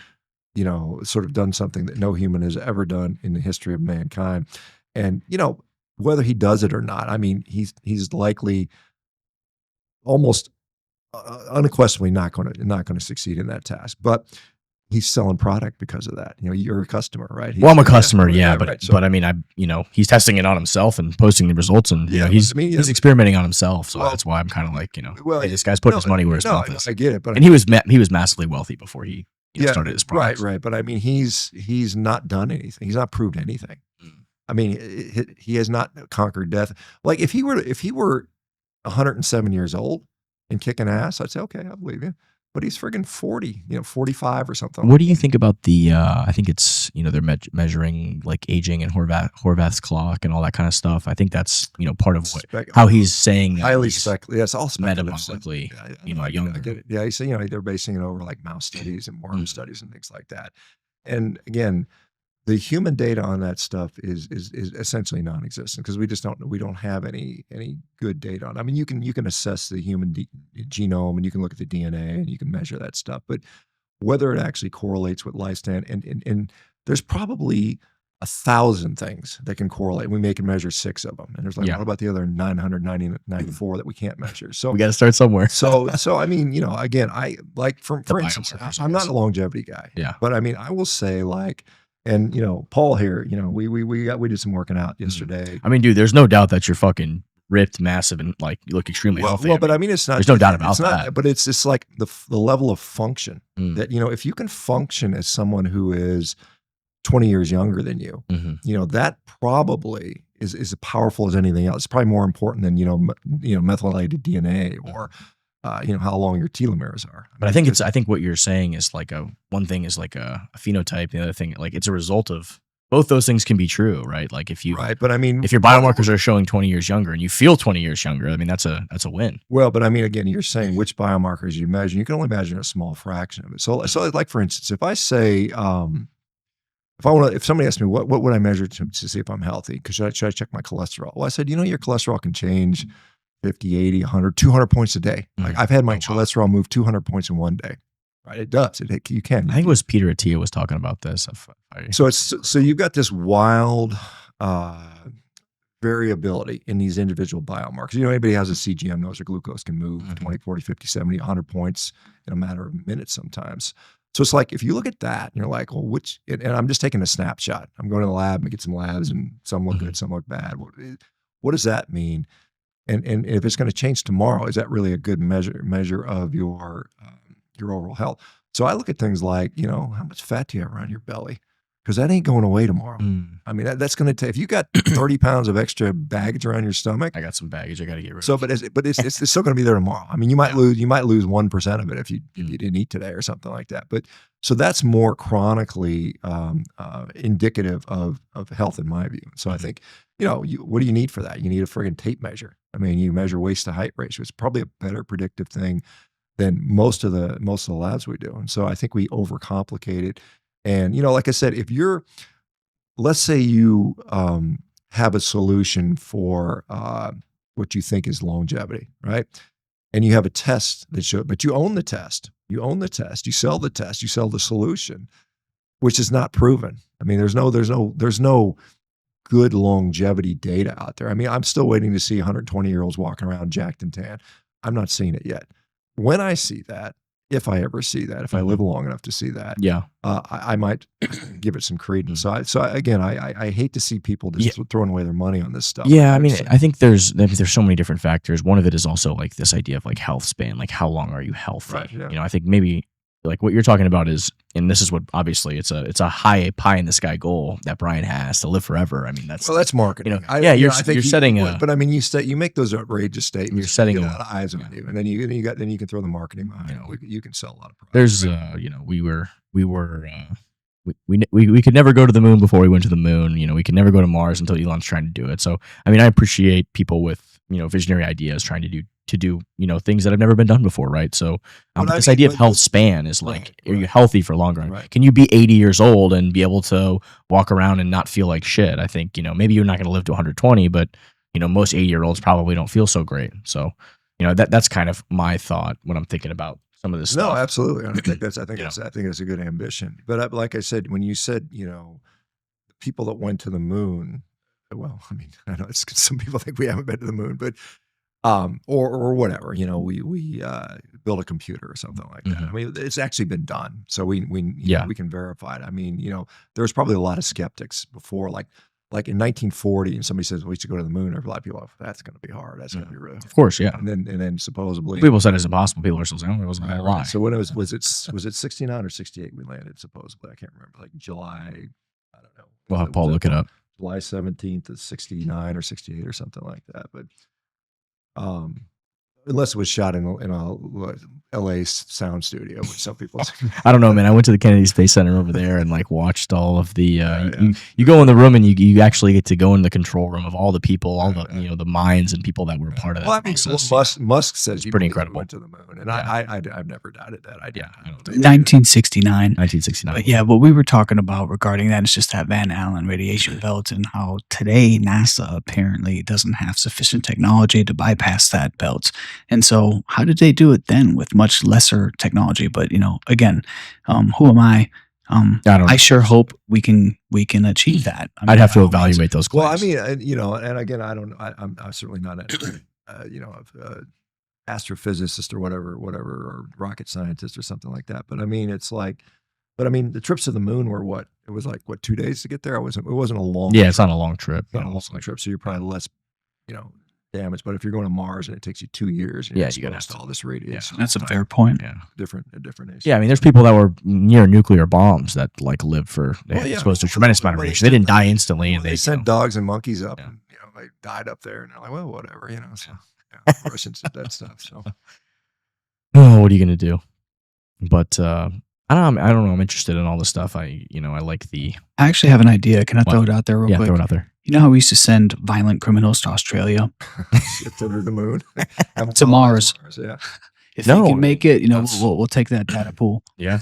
A: sort of done something that no human has ever done in the history of mankind. And, whether he does it or not, I mean, he's likely almost unquestionably not going to succeed in that task. But he's selling product because of that. You're a customer, right?
B: I'm a customer, yeah, but right. But I mean, he's testing it on himself and posting the results, and he's experimenting on himself. So that's why I'm kind of like, hey, this guy's putting his money where his mouth is.
A: I get it, but
B: he was massively wealthy before he started his product.
A: Right. But I mean, he's not done anything. He's not proved anything. I mean, he has not conquered death. Like if he were 107 years old and kicking ass, I'd say, okay, I believe you. But he's friggin' 40, 45 or something.
B: What do you think about the, I think it's, they're measuring like aging and Horvath's clock and all that kind of stuff. I think that's, part of how he's saying that
A: highly speculative. Yeah, it's all speculative.
B: Metabolically,
A: younger. I get it. Yeah, he's saying, they're basing it over like mouse studies and worm studies and things like that. And again, the human data on that stuff is essentially non-existent because we don't have any good data on it. I mean, you can assess the human genome and you can look at the DNA and you can measure that stuff, but whether it actually correlates with lifespan and there's probably 1,000 things that can correlate. We can measure 6 of them, and there's like, what about the other 994 that we can't measure? So
B: we got to start somewhere.
A: So I mean, again, I like for instance, I'm not a longevity guy, but I mean, I will say like. And Paul here, we did some working out yesterday.
B: I mean, dude, there's no doubt that you're fucking ripped, massive, and like you look extremely healthy.
A: Well, but I mean, it's not.
B: There's no doubt about that.
A: But it's just like the level of function that if you can function as someone who is 20 years younger than you, that probably is as powerful as anything else. It's probably more important than methylated DNA or. How long your telomeres are.
B: But I think what you're saying is like one thing is like a phenotype. The other thing, like it's a result of both those things can be true, right? Like if you,
A: right. But I mean,
B: if your biomarkers are showing 20 years younger and you feel 20 years younger, I mean, that's a win.
A: Well, but I mean, again, you're saying which biomarkers you measure, you can only measure a small fraction of it. So like for instance, if I say, if somebody asks me what would I measure to see if I'm healthy? Because should I check my cholesterol? Well, I said, your cholesterol can change 50, 80, 100, 200 points a day. Like I've had my cholesterol move 200 points in one day. Right? It does. You can.
B: I think it was Peter Attia was talking about this.
A: So you've got this wild variability in these individual biomarkers. Anybody who has a CGM knows their glucose can move 20, 40, 50, 70, 100 points in a matter of minutes sometimes. So it's like, if you look at that, you're like, well, and I'm just taking a snapshot. I'm going to the lab and get some labs and some look good, some look bad. What does that mean? And if it's going to change tomorrow, is that really a good measure of your overall health? So I look at things like, how much fat do you have around your belly? because that ain't going away tomorrow. I mean, that's going to take, if you got 30 pounds of extra baggage around your stomach.
B: I got some baggage I got to get rid of.
A: So, but it's still going to be there tomorrow. I mean, you might lose 1% of it if you didn't eat today or something like that. But so that's more chronically indicative of health in my view. So I think, what do you need for that? You need a friggin' tape measure. I mean, you measure waist to height ratio. It's probably a better predictive thing than most of the labs we do. And so I think we overcomplicate it. And, like I said, let's say you have a solution for what you think is longevity, right? And you have a test that shows, but you own the test. You own the test. You sell the test. You sell the solution, which is not proven. I mean, there's no good longevity data out there. I mean, I'm still waiting to see 120-year-olds walking around jacked and tan. I'm not seeing it yet. When I see that, if I ever see that, if I live long enough to see that, I might give it some credence. So I hate to see people just throwing away their money on this stuff.
B: Yeah, I mean, I think there's so many different factors. One of it is also like this idea of like health span, like how long are you healthy?
A: Right, yeah.
B: I think maybe like what you're talking about is, and this is what obviously it's a high pie in the sky goal that Brian has to live forever. I mean, that's
A: marketing.
B: You're setting
A: but I mean, you make those outrageous statements.
B: You're setting
A: a lot of eyes on you, and then you can throw the marketing behind it. You can sell a lot of products.
B: There's we could never go to the moon before we went to the moon. We could never go to Mars until Elon's trying to do it. So I mean, I appreciate people with visionary ideas trying to do things that have never been done before, right? So this idea of health span is like, are you healthy for longer?
A: Right.
B: Can you be 80 years old and be able to walk around and not feel like shit? I think maybe you're not going to live to 120, but most 80-year-olds probably don't feel so great. So that's kind of my thought when I'm thinking about some of this stuff.
A: No, absolutely. I think that's a good ambition. But like I said, when you said people that went to the moon, well, I mean, I know some people think we haven't been to the moon, but or whatever, we build a computer or something like that. I mean, it's actually been done, so we can verify it. I mean, there's probably a lot of skeptics before, like in 1940, and somebody says, well, we should go to the moon. There's a lot of people, that's going to be hard. That's going to be real.
B: Of course, yeah.
A: And then supposedly
B: people said it's impossible. People are still saying it wasn't going to lie.
A: So when was it 69 or 68 we landed supposedly? I can't remember. Like July, I don't know.
B: We'll have Paul look it up.
A: July 17th of 69 or 68 or something like that. But unless it was shot in a LA sound studio, which some people say.
B: I don't know, man. I went to the Kennedy Space Center over there and like watched all of the you go in the room and you actually get to go in the control room of all the people, all the the minds and people that were part of that process.
A: Musk says
B: it's pretty incredible.
A: Went to the moon, and I've never doubted that. I don't
C: 1969.
B: But
C: yeah, what we were talking about regarding that is just that Van Allen radiation belt, and how today NASA apparently doesn't have sufficient technology to bypass that belt. And so how did they do it then with much lesser technology? But again, who am I? I sure hope we can achieve that.
B: I'd have to evaluate those claims.
A: Well, I mean, and again, I'm certainly not a astrophysicist or whatever, or rocket scientist or something like that. But I mean, the trips to the moon were what? It was like 2 days to get there. It wasn't a long.
B: Yeah, it's not a long trip.
A: Not a long trip, so you're probably less, damage. But if you're going to Mars and it takes you 2 years,
B: you got
A: to all this radiation.
C: That's a fair point.
B: Yeah,
A: different issue.
B: Yeah, I mean, there's people that were near nuclear bombs that like lived for exposed to a tremendous amount of radiation. They didn't die instantly, and
A: they sent dogs and monkeys up, and they died up there, and they're like, well, whatever, So Russians did that stuff. So,
B: what are you gonna do? But I don't know. I'm interested in all this stuff. I like the.
C: I actually have an idea. Can I throw it out there real quick?
B: Yeah, throw it out there.
C: You know how we used to send violent criminals to Australia?
A: To the moon?
C: To Mars.
A: Yeah.
C: If they can make it, we'll take that data pool.
B: Yeah.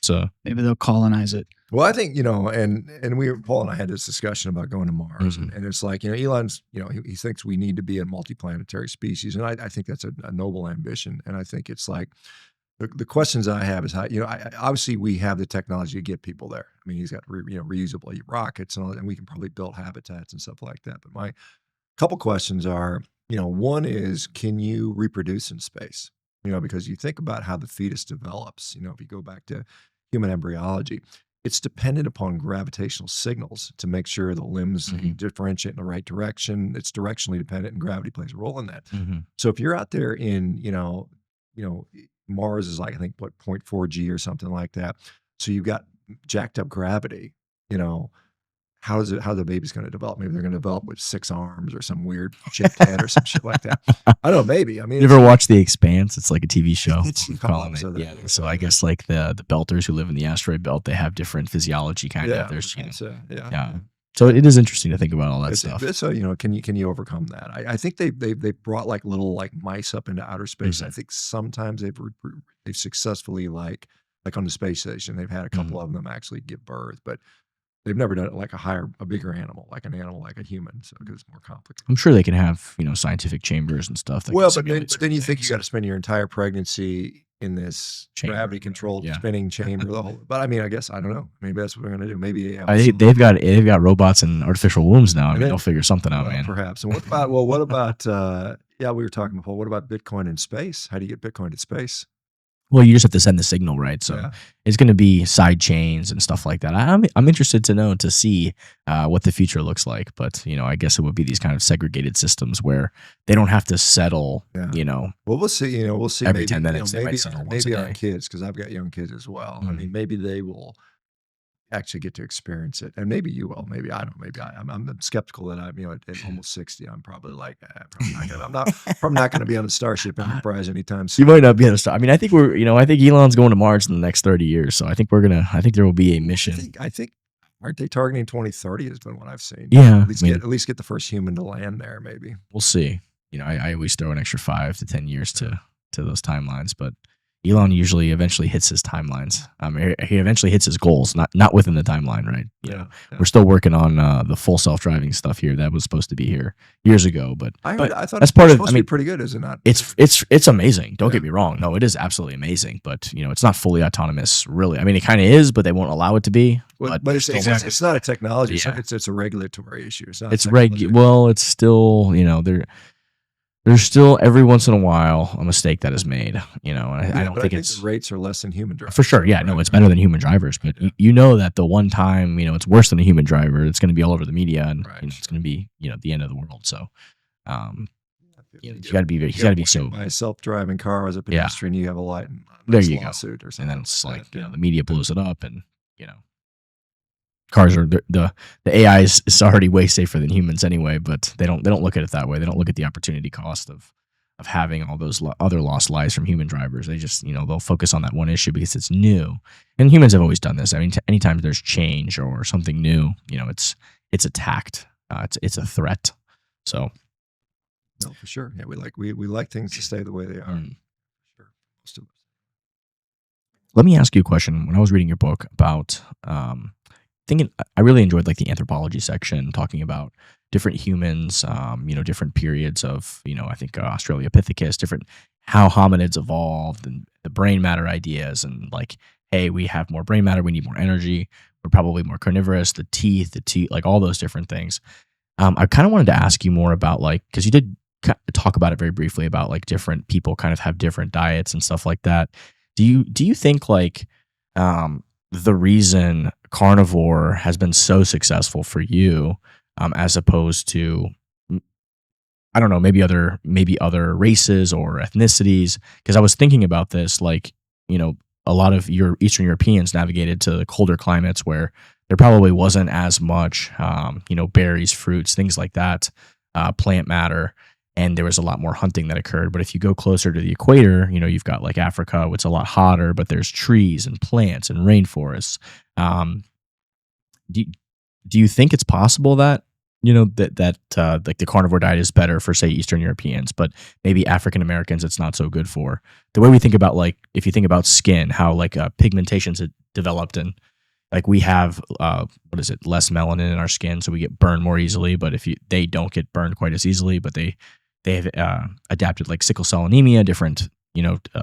B: So
C: maybe they'll colonize it.
A: Well, I think, and Paul and I had this discussion about going to Mars, and it's like, Elon's, he thinks we need to be a multiplanetary species. And I think that's a noble ambition. And I think it's like, the questions I have is how, obviously we have the technology to get people there. I mean, he's got, reusable rockets and all that, and we can probably build habitats and stuff like that. But my couple questions are, one is, can you reproduce in space? Because you think about how the fetus develops, if you go back to human embryology, it's dependent upon gravitational signals to make sure the limbs differentiate in the right direction. It's directionally dependent, and gravity plays a role in that. So if you're out there in, Mars is like, I think, 0.4 G or something like that. So you've got jacked up gravity. you know, how the baby's going to develop. Maybe they're going to develop with 6 arms or some weird shaped head or some shit like that. I don't know. Maybe. I mean,
B: You ever watch The Expanse? It's like a TV show.
A: It's
B: Calling it. Yeah. So I guess like the belters who live in the asteroid belt, they have different physiology kind of. There's yeah. So it is interesting to think about all that stuff.
A: So can you overcome that? I think they brought like little like mice up into outer space. I think sometimes they've successfully like on the space station they've had a couple of them actually give birth, but they've never done it like a bigger animal, like an animal like a human. So because it's more complicated.
B: I'm sure they can have scientific chambers and stuff.
A: Well, but then you think you got to spend your entire pregnancy in this gravity controlled spinning chamber. But I mean, I guess I don't know. Maybe that's what we're gonna do. Maybe
B: they've got robots and artificial wombs now. I mean, they'll figure something out, man.
A: Perhaps. And what about we were talking before. What about Bitcoin in space? How do you get Bitcoin to space?
B: Well, you just have to send the signal, right? So it's going to be side chains and stuff like that. I'm interested to see what the future looks like. But I guess it would be these kind of segregated systems where they don't have to settle.
A: Well, we'll see. We'll see.
B: Every 10 minutes,
A: maybe our kids, because I've got young kids as well. I mean, maybe they will actually get to experience it, and maybe you will. Maybe I don't. Maybe I'm skeptical that at almost 60, I'm probably like, I'm probably not going to be on the Starship Enterprise anytime soon.
B: You might not be on the Star. I mean, I think I think Elon's going to Mars in the next 30 years. So I think there will be a mission.
A: I think aren't they targeting 2030? Has been what I've seen.
B: Yeah,
A: at least get the first human to land there. Maybe
B: we'll see. I always throw an extra 5 to 10 years to those timelines, but Elon usually eventually hits his timelines. He eventually hits his goals, not within the timeline, right? We're still working on the full self-driving stuff here. That was supposed to be here years ago, but
A: I thought
B: that's part of.
A: To be pretty good, is it not?
B: It's amazing. Don't get me wrong. No, it is absolutely amazing. But it's not fully autonomous, really. I mean, it kind of is, but they won't allow it to be.
A: But it's not a technology. It's a regulatory issue. It's not.
B: It's still There's still every once in a while a mistake that is made, and I don't think
A: the rates are less than human drivers.
B: For sure. Yeah, no, it's better than human drivers, but you know that the one time, it's worse than a human driver, it's going to be all over the media and it's going to be, the end of the world. So, you got to be so.
A: By a self-driving car as a pedestrian, you have a light and
B: there you go.
A: Lawsuit or something.
B: And then it's like, the media blows it up and, cars are the AI is already way safer than humans anyway, but they don't look at it that way. They don't look at the opportunity cost of having all those other lost lives from human drivers. They just they'll focus on that one issue because it's new, and humans have always done this. I mean, anytime there's change or something new, it's attacked. It's a threat. So,
A: no, for sure. Yeah, we like things to stay the way they are. Sure, most of us.
B: Let me ask you a question. When I was reading your book about I really enjoyed like the anthropology section, talking about different humans, different periods of, I think Australopithecus, different how hominids evolved and the brain matter ideas, and like, hey, we have more brain matter, we need more energy, we're probably more carnivorous, the teeth, like all those different things. I kind of wanted to ask you more about because you did talk about it very briefly about like different people kind of have different diets and stuff like that. Do you think the reason carnivore has been so successful for you, as opposed to, I don't know, maybe other races or ethnicities? Because I was thinking about this, a lot of your Eastern Europeans navigated to colder climates where there probably wasn't as much, berries, fruits, things like that, plant matter. And there was a lot more hunting that occurred. But if you go closer to the equator, you've got like Africa, it's a lot hotter, but there's trees and plants and rainforests. Do you think it's possible that, like the carnivore diet is better for, say, Eastern Europeans, but maybe African Americans it's not so good for? The way we think about, like, if you think about skin, how pigmentations had developed, and like we have less melanin in our skin, so we get burned more easily. But they don't get burned quite as easily, but they have adapted like sickle cell anemia, different,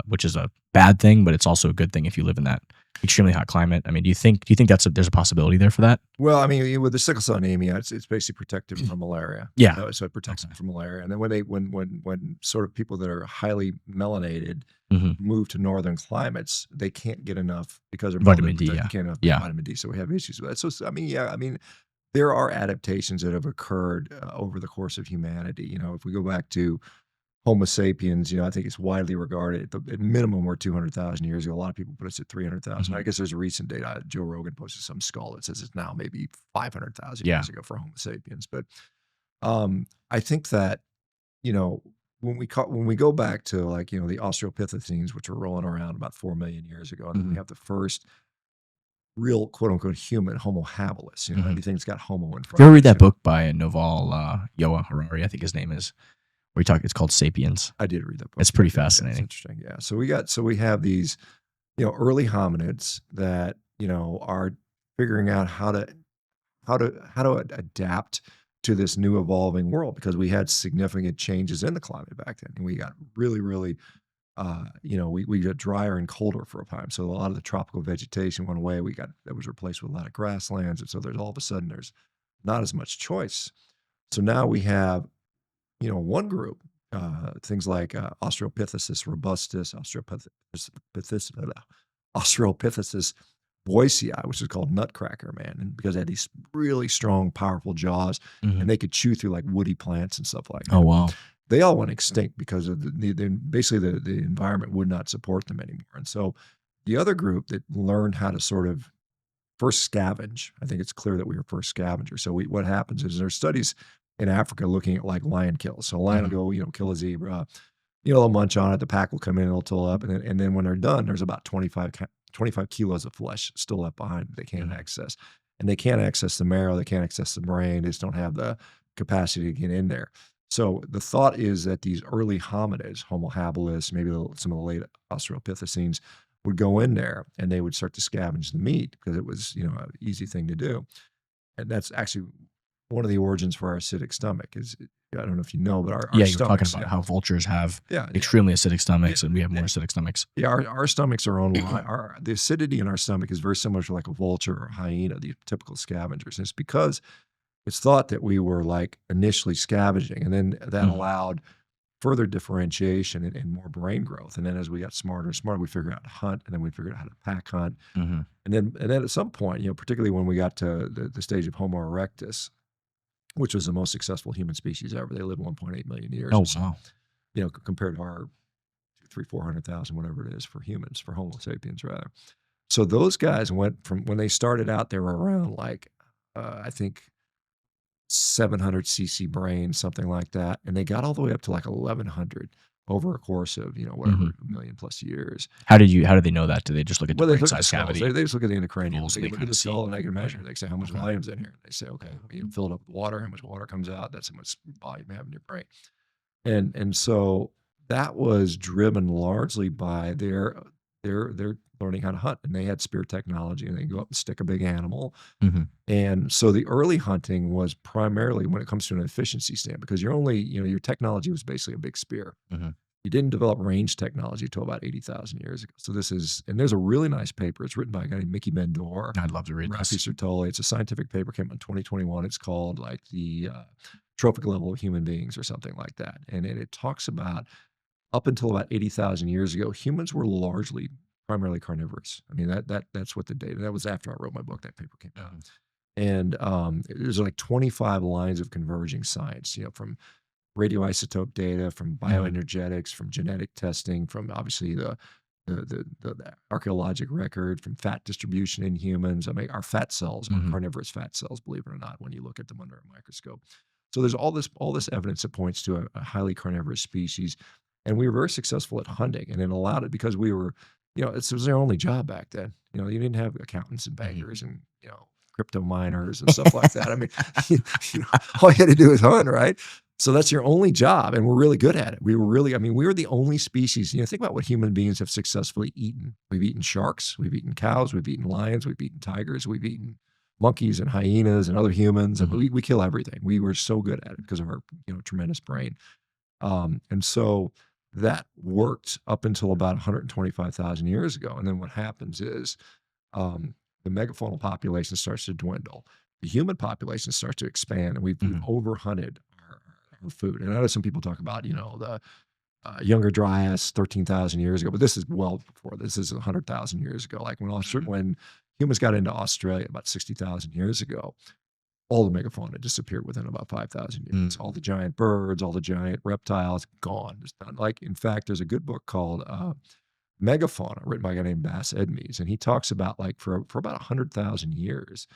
B: which is a bad thing, but it's also a good thing if you live in that extremely hot climate. I mean, do you think there's a possibility there for that?
A: Well, I mean, with the sickle cell anemia, it's basically protective from malaria.
B: Yeah.
A: So it protects them from malaria. And then when sort of people that are highly melanated move to northern climates, they can't get enough because of
B: vitamin D.
A: Vitamin D. So we have issues with that. So I mean, there are adaptations that have occurred over the course of humanity. If we go back to Homo sapiens, I think it's widely regarded at minimum we're 200,000 years ago. A lot of people put us at 300,000. I guess there's a recent data. Joe Rogan posted some skull that says it's now maybe 500,000
B: Yeah.
A: years ago for Homo sapiens. But I think that, when we go back to like, the Australopithecines, which were rolling around about 4 million years ago, and then we have the first real quote unquote human, Homo habilis, everything's got Homo in front.
B: You ever read that book by Noval Yoa Harari? I think his name is. It's called Sapiens.
A: I did read that book.
B: It's pretty
A: Yeah,
B: fascinating.
A: it's interesting. Yeah. So we have these, early hominids that, are figuring out how to adapt to this new evolving world, because we had significant changes in the climate back then. And we got really, really, we got drier and colder for a time. So a lot of the tropical vegetation went away. That was replaced with a lot of grasslands. And so there's all of a sudden there's not as much choice. So now we have, one group, things like Australopithecus robustus, Australopithecus boisei, which is called nutcracker man, and because they had these really strong, powerful jaws, and they could chew through like woody plants and stuff like that.
B: Oh, wow.
A: They all went extinct because of basically the environment would not support them anymore. And so the other group that learned how to sort of first scavenge, I think it's clear that we were first scavengers. So what happens is there's studies in Africa looking at like lion kills. So a lion will go, kill a zebra, they'll munch on it, the pack will come in and they'll toll up. And then when they're done, there's about 25 kilos of flesh still left behind that they can't access. And they can't access the marrow, they can't access the brain, they just don't have the capacity to get in there. So the thought is that these early hominids, Homo habilis, maybe some of the late Australopithecines, would go in there and they would start to scavenge the meat because it was, an easy thing to do. And that's actually one of the origins for our acidic stomach is, I don't know if you know, but our
B: you're
A: stomachs,
B: talking about how vultures have
A: yeah,
B: extremely acidic stomachs, and we have more acidic stomachs.
A: Yeah, our stomachs are owned by the acidity in our stomach is very similar to like a vulture or a hyena, the typical scavengers. And it's because it's thought that we were like initially scavenging, and then that allowed further differentiation and more brain growth. And then as we got smarter and smarter, we figured out how to hunt, and then we figured out how to pack hunt. And then at some point, particularly when we got to the stage of Homo erectus, which was the most successful human species ever. They lived 1.8 million years.
B: Oh,
A: so,
B: wow.
A: Compared to our 400,000, whatever it is for humans, for Homo sapiens rather. So those guys went from, when they started out, they were around like, I think 700 cc brain, something like that. And they got all the way up to like 1100 over a course of, whatever, a million plus years.
B: How did they know that? Do they just look at the brain size cavity?
A: They just look at the intracranial.
B: So
A: They
B: they
A: look at
B: kinda
A: the
B: see.
A: skull and they can measure. They say how much volume's in here. They say, okay, you fill it up with water. How much water comes out? That's how much volume you have in your brain. And so that was driven largely by their learning how to hunt, and they had spear technology, and they go up and stick a big animal. And so the early hunting was primarily when it comes to an efficiency stand, because you're only, your technology was basically a big spear. You didn't develop range technology until about 80,000 years ago. So and there's a really nice paper. It's written by a guy named Mickey Bendor.
B: I'd love to read
A: Rafi
B: this.
A: Sertoli. It's a scientific paper, came out in 2021. It's called like the trophic level of human beings or something like that. And it talks about up until about 80,000 years ago, humans were primarily carnivorous. I mean, that's what the data, that was after I wrote my book, that paper came out. And there's like 25 lines of converging science, from radioisotope data, from bioenergetics, from genetic testing, from obviously the archaeologic record, from fat distribution in humans. I mean, our fat cells are carnivorous fat cells, believe it or not, when you look at them under a microscope. So there's all this evidence that points to a highly carnivorous species. And we were very successful at hunting, and it allowed it because we were, it was their only job back then. You didn't have accountants and bankers and, crypto miners and stuff like that. I mean, all you had to do is hunt, right? So that's your only job, and we're really good at it. We were the only species. Think about what human beings have successfully eaten. We've eaten sharks, we've eaten cows, we've eaten lions, we've eaten tigers, we've eaten monkeys and hyenas and other humans. And we kill everything. We were so good at it because of our, tremendous brain. And so that worked up until about 125,000 years ago. And then what happens is the megafaunal population starts to dwindle. The human population starts to expand, and we've overhunted our food. And I know some people talk about, the Younger Dryas 13,000 years ago, but this is well before. This is 100,000 years ago. Like when humans got into Australia about 60,000 years ago, all the megafauna disappeared within about 5,000 years. All the giant birds, all the giant reptiles, gone. It's not like, in fact, there's a good book called Megafauna, written by a guy named Bass Edmies, and he talks about like for about 100,000 years,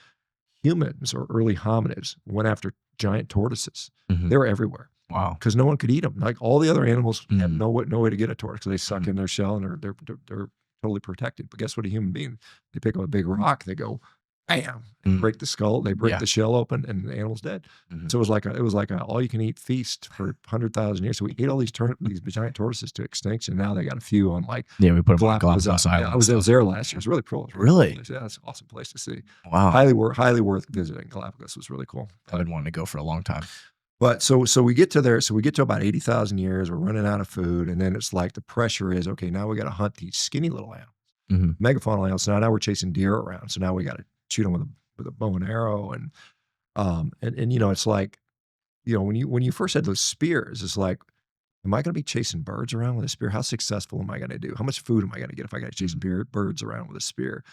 A: humans or early hominids went after giant tortoises. They were everywhere.
B: Wow.
A: Because no one could eat them. Like all the other animals have no way to get a tortoise. They suck in their shell and they're totally protected. But guess what? A human being, they pick up a big rock, they go, bam, and break the skull, they break the shell open, and the animal's dead. So it was like a all you can eat feast for 100,000 years. So we ate all these giant tortoises to extinction. And now they got a few on like
B: we put them on
A: Galapagos
B: Galapagos
A: Island.
B: Island.
A: I was there last year. It was really cool.
B: Really?
A: Yeah, it's an awesome place to see.
B: Wow.
A: Highly worth visiting. Galapagos was really cool.
B: I've been wanting to go for a long time.
A: But so we get to there. So we get to about 80,000 years. We're running out of food, and then it's like the pressure is okay. Now we got to hunt these skinny little animals, megafaunal animals. So now we're chasing deer around. So now we got to shoot them with a bow and arrow, and you know, it's like, you know, when you first had those spears, it's like, am I going to be chasing birds around with a spear? How successful am I going to do? How much food am I going to get if I got to chase birds around with a spear?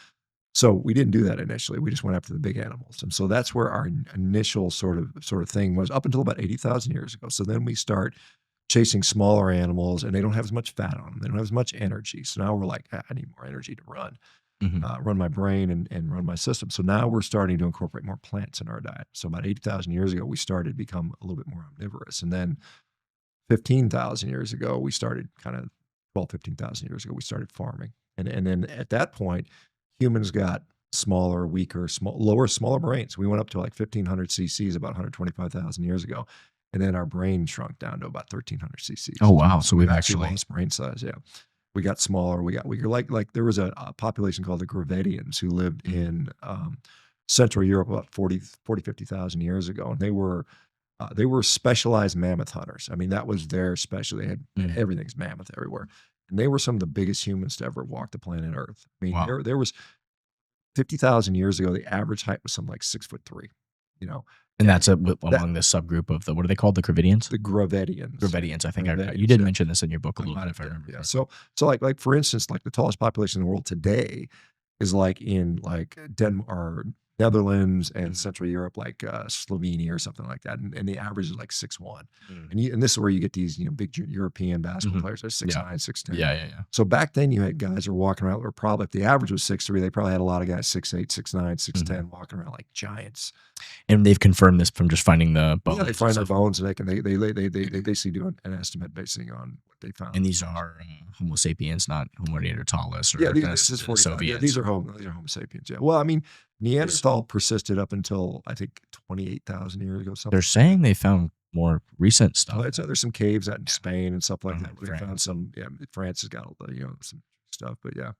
A: So we didn't do that initially. We just went after the big animals. And so that's where our initial sort of thing was up until about 80,000 years ago. So then we start chasing smaller animals, and they don't have as much fat on them. They don't have as much energy. So now we're like, I need more energy to run my brain and run my system. So now we're starting to incorporate more plants in our diet. So about 80,000 years ago, we started to become a little bit more omnivorous. And then 15,000 years ago, we started 15,000 years ago, we started farming. And then at that point, humans got smaller, weaker, smaller brains. We went up to like 1,500 cc's about 125,000 years ago. And then our brain shrunk down to about 1,300 cc's.
B: Oh, wow. So we've actually
A: lost brain size. Yeah. We got smaller. We got like there was a population called the Gravettians who lived in Central Europe about 50,000 years ago. And they were specialized mammoth hunters. I mean, that was their specialty. They had everything's mammoth everywhere. And they were some of the biggest humans to ever walk the planet Earth. I mean, there was 50,000 years ago, the average height was something like 6'3", you know.
B: And that's among the subgroup of what are they called? The Gravettians?
A: The Gravettians.
B: Gravettians. I think you did mention this in your book a little bit, if I remember.
A: Yeah. So like for instance, like the tallest population in the world today is like in like Denmark or Netherlands and Central Europe, like Slovenia or something like that, and the average is like 6'1", and this is where you get these big European basketball players that are 6'9", 6'10".
B: Yeah.
A: So back then you had guys who were walking around, or probably if the average was 6'3", they probably had a lot of guys 6'8", 6'9", 6'10", walking around like giants.
B: And they've confirmed this from just finding the bones.
A: Yeah, they find their bones, and they basically do an estimate basing on what they found.
B: And these are Homo sapiens, not Homo neanderthalis.
A: Or this is 45. Yeah, these are Homo sapiens. Yeah. Well, I mean, Neanderthal persisted up until I think 28,000 years ago. Something.
B: They're saying they found more recent stuff.
A: Well, there's some caves out in Spain and stuff like that. They found some. Yeah, France has got some stuff, but yeah.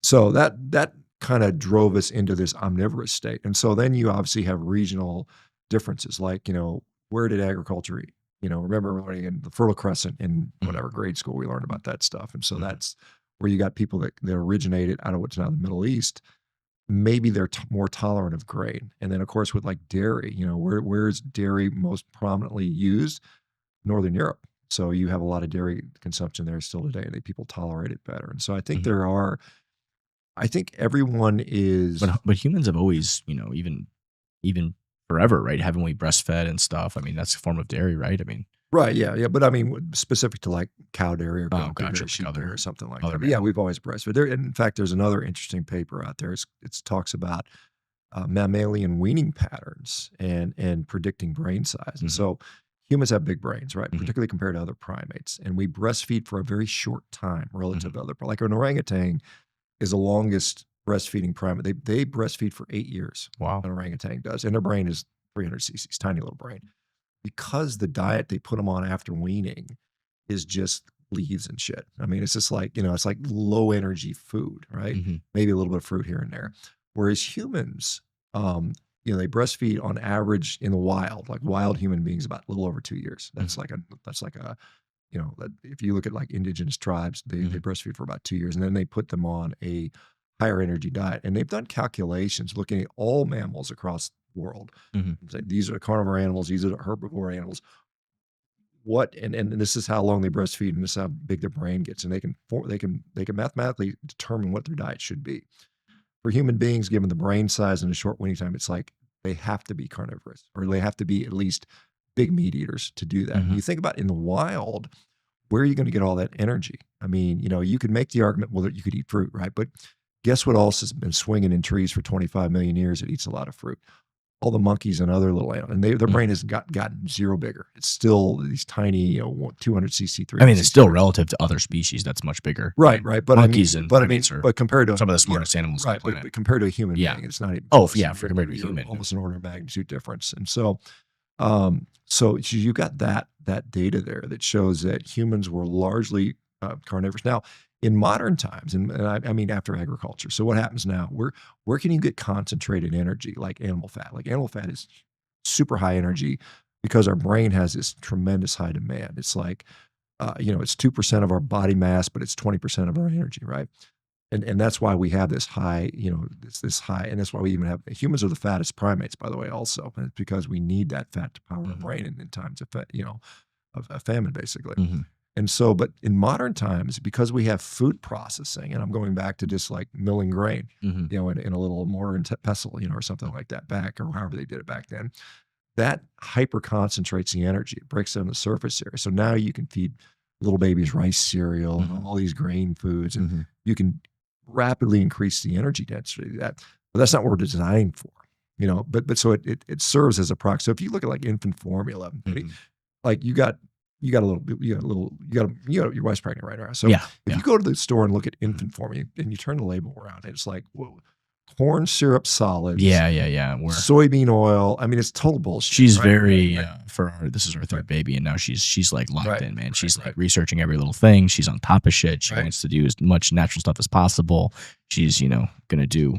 A: So that kind of drove us into this omnivorous state, and so then you obviously have regional differences, like where did agriculture eat? Remember learning in the Fertile Crescent in whatever grade school we learned about that stuff, and so that's where you got people that originated out of what's now the Middle East. Maybe they're more tolerant of grain. And then, of course, with like dairy, where's dairy most prominently used? Northern Europe. So you have a lot of dairy consumption there still today, and people tolerate it better. And so I think I think everyone is.
B: But humans have always, even forever, right? Haven't we breastfed and stuff? I mean, that's a form of dairy, right? I mean.
A: Right, yeah. But I mean, specific to like cow dairy or goat dairy, sheep dairy or something like that. But yeah, we've always breastfed. In fact, there's another interesting paper out there. It talks about mammalian weaning patterns and predicting brain size. And so humans have big brains, right? Particularly compared to other primates. And we breastfeed for a very short time relative to other. Like an orangutan is the longest breastfeeding primate. They breastfeed for 8 years.
B: Wow.
A: An orangutan does. And their brain is 300 cc's, tiny little brain. Because the diet they put them on after weaning is just leaves and shit. I mean, it's just like, it's like low energy food, right? Maybe a little bit of fruit here and there. Whereas humans, they breastfeed on average in the wild, like wild human beings, about a little over 2 years. That's like a, if you look at like indigenous tribes, they breastfeed for about 2 years, and then they put them on a higher energy diet. And they've done calculations looking at all mammals across world. These are carnivore animals, these are the herbivore animals. And this is how long they breastfeed, and this is how big their brain gets, and they can mathematically determine what their diet should be. For human beings, given the brain size and the short weaning time, it's like they have to be carnivorous, or they have to be at least big meat eaters to do that. You think about in the wild, where are you going to get all that energy? I mean, you could make the argument, well, that you could eat fruit, right? But guess what else has been swinging in trees for 25 million years? It eats a lot of fruit. All the monkeys and other little animals, and their brain has gotten zero bigger. It's still these tiny, 200 cc, 300
B: I mean, it's still
A: cc.
B: relative to other species that's much bigger.
A: Right. But
B: monkeys and primates are
A: but compared to
B: some of the smartest animals on
A: right,
B: the planet.
A: but compared to a human
B: Yeah.
A: being, it's not even.
B: Oh,
A: close.
B: yeah, for compared to a
A: You're
B: human.
A: almost an order of magnitude difference. And so, so you got that data there that shows that humans were largely carnivorous. Now, in modern times, and I mean after agriculture. So what happens now? Where can you get concentrated energy like animal fat? Like animal fat is super high energy because our brain has this tremendous high demand. It's like, it's 2% of our body mass, but it's 20% of our energy, right? And that's why we have this high, this high, and that's why we even have humans are the fattest primates, by the way, also, and it's because we need that fat to power our brain in times of, of famine, basically. And so, but in modern times, because we have food processing, and I'm going back to just like milling grain, in a little mortar and pestle, or something like that back, or however they did it back then, that hyper concentrates the energy. It breaks down the surface area. So now you can feed little babies rice cereal and all these grain foods, and you can rapidly increase the energy density of that. But that's not what we're designed for, but so it serves as a proxy. So if you look at like infant formula, like you got your wife's pregnant right now. So if you go to the store and look at infant formula and you turn the label around, it's like, whoa, corn syrup solids.
B: Yeah.
A: Soybean oil. I mean, it's total bullshit.
B: She's
A: right?
B: very this is her third baby, and now she's like locked in, man. She's like researching every little thing. She's on top of shit. She wants to do as much natural stuff as possible. She's gonna do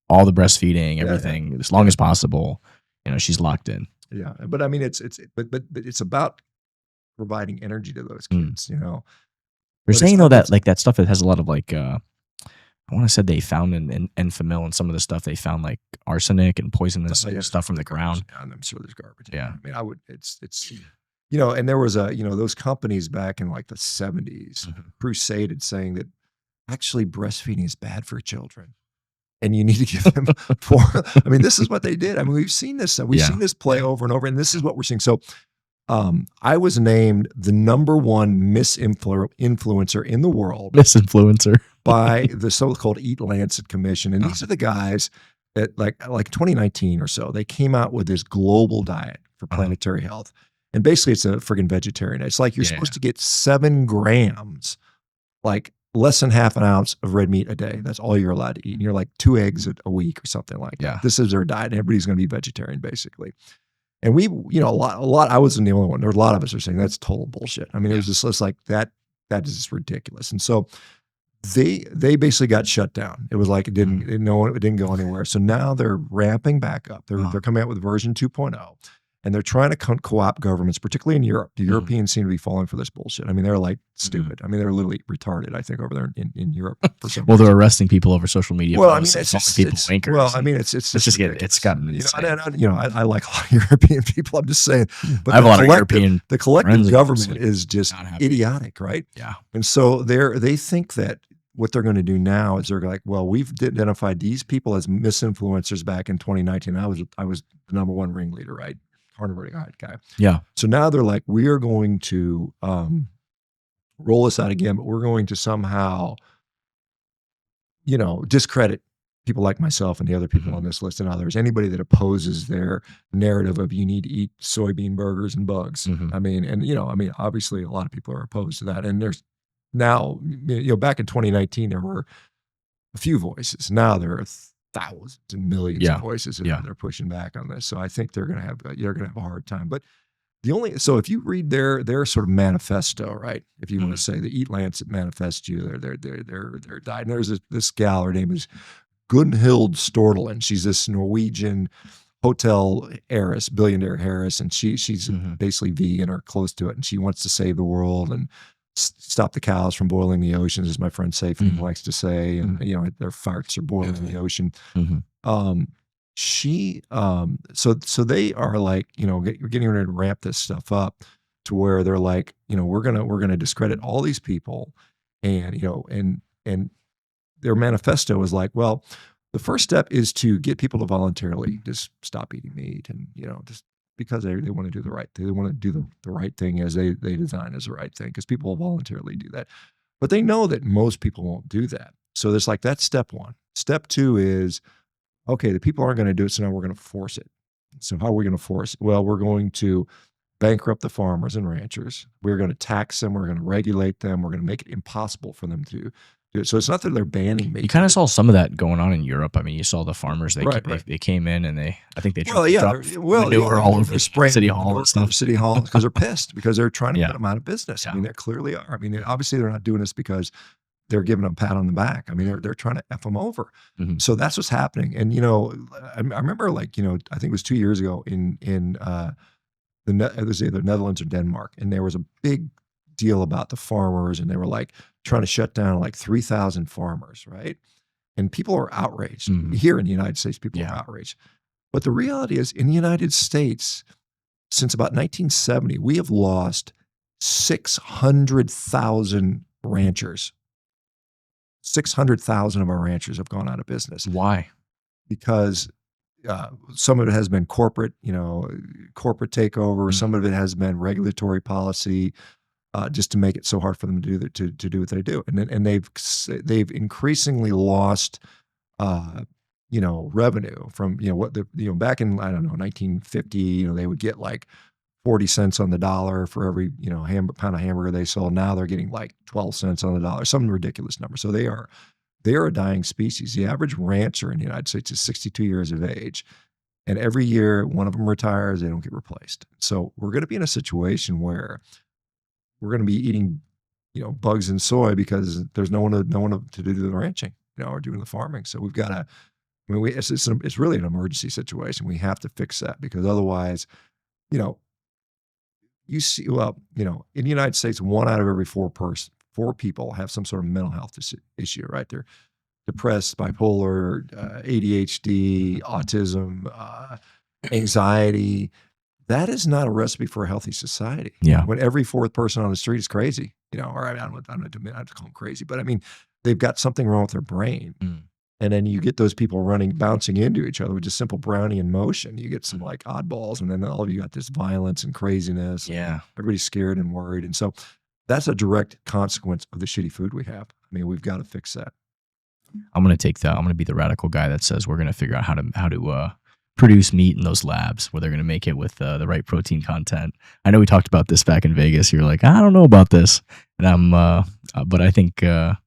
B: all the breastfeeding, everything as long as possible. She's locked in.
A: Yeah, but I mean, it's it's about providing energy to those kids.
B: They're saying though that like that stuff it has a lot of like I want to say they found in Enfamil and some of the stuff they found like arsenic and poisonous stuff from the ground.
A: Yeah, I'm sure there's garbage.
B: Yeah.
A: I mean, I would, it's, and there was those companies back in like the 70s crusaded saying that actually breastfeeding is bad for children and you need to give them I mean, this is what they did. I mean, we've seen this. We've seen this play over and over, and this is what we're seeing. So I was named the #1 misinfluencer in the world.
B: Misinfluencer.
A: By the so-called Eat Lancet Commission. And these are the guys that like 2019 or so, they came out with this global diet for planetary health. And basically it's a friggin' vegetarian. It's like you're supposed to get 7 grams, like less than half an ounce of red meat a day. That's all you're allowed to eat. And you're like 2 eggs a week or something like that. This is their diet. And everybody's going to be vegetarian basically. And we, a lot, I wasn't the only one. There were a lot of us are saying that's total bullshit. I mean, it was just like that is just ridiculous. And so they basically got shut down. It was like it didn't go anywhere. So now they're ramping back up. They're coming out with version 2.0, and they're trying to co-opt governments, particularly in Europe. The Europeans seem to be falling for this bullshit. I mean, they're like stupid. I mean, they're literally retarded, I think, over there in Europe. For some reason.
B: They're arresting people over social media.
A: Well, I mean, it's just
B: people wankers.
A: Well, I mean, it's
B: gotten insane.
A: I like a lot of European people. I'm just saying, but
B: I have a lot of European.
A: The collective government is just idiotic, right?
B: Yeah.
A: And so they think that what they're going to do now is they're like, well, we've identified these people as misinfluencers back in 2019. I was the #1 ringleader, right? Carnivore guy.
B: Yeah.
A: So now they're like, we are going to roll this out again, but we're going to somehow, discredit people like myself and the other people on this list and others, anybody that opposes their narrative of you need to eat soybean burgers and bugs. I mean, and obviously a lot of people are opposed to that. And there's now, back in 2019, there were a few voices. Now there are thousands and millions of voices that are pushing back on this. So I think they're going to have a hard time. But so if you read their sort of manifesto, right? If you want to say the Eat Lancet Manifesto, their diet. And there's this gal, her name is Gunhild Stortelen. She's this Norwegian hotel heiress, billionaire heiress, and she's basically vegan or close to it, and she wants to save the world and stop the cows from boiling the oceans, as my friend Cypherpunk'd likes to say, and their farts are boiling in the ocean. So they are like, getting ready to ramp this stuff up to where they're like, we're gonna discredit all these people, and and their manifesto is like, well, The first step is to get people to voluntarily just stop eating meat, and just because they want to do the right thing. They want to do the right thing as they design as the right thing, because people will voluntarily do that. But they know that most people won't do that. So there's like, that's step one. Step two is, okay, the people aren't going to do it, so now we're going to force it. So how are we going to force it? Well, we're going to bankrupt the farmers and ranchers. We're going to tax them. We're going to regulate them. We're going to make it impossible for them to do it. So it's not that they're banning meat.
B: You kind of saw some of that going on in Europe. I mean, you saw the farmers,
A: Right.
B: they came in and I think they
A: Well, yeah,
B: dropped manure all over
A: spraying
B: City Hall and stuff.
A: City Hall, because they're pissed, because they're trying to
B: Yeah.
A: put them out of business. I
B: Yeah.
A: mean, they clearly are. I mean, obviously they're not doing this because they're giving them a pat on the back. I mean, they're trying to F them over.
B: Mhm.
A: So that's what's happening. And, I remember, like, I think it was 2 years ago in it was either Netherlands or Denmark, and there was a big deal about the farmers, and they were like trying to shut down like 3,000 farmers, right? And people are outraged.
B: Mhm.
A: Here in the United States, people
B: Yeah.
A: are outraged. But the reality is, in the United States, since about 1970, we have lost 600,000 ranchers. 600,000 of our ranchers have gone out of business
B: Why?
A: because some of it has been corporate takeover. Some of it has been regulatory policy, just to make it so hard for them to do what they do. And they've increasingly lost, revenue from, back in, I don't know, 1950, they would get like 40 cents on the dollar for every, pound of hamburger they sold. Now they're getting like 12 cents on the dollar, some ridiculous number. So they are a dying species. The average rancher in the United States is 62 years of age. And every year one of them retires, they don't get replaced. So we're going to be in a situation where we're going to be eating, bugs and soy, because there's no one to do the ranching, or doing the farming. So we've got to, I mean, it's really an emergency situation. We have to fix that, because otherwise, you see, in the United States, 1 out of every 4 people have some sort of mental health issue, right? They're depressed, bipolar, ADHD, autism, anxiety. That is not a recipe for a healthy society.
B: Yeah.
A: When every 4th person on the street is crazy, or I don't have to call them crazy, but I mean, they've got something wrong with their brain.
B: Mm.
A: And then you get those people bouncing into each other with just simple Brownian motion. You get some like oddballs, and then all of you got this violence and craziness.
B: Yeah.
A: Everybody's scared and worried. And so that's a direct consequence of the shitty food we have. I mean, we've got to fix that.
B: I'm going to be the radical guy that says we're going to figure out how to produce meat in those labs where they're going to make it with the right protein content. I know we talked about this back in Vegas. You're like, I don't know about this. And but I think we're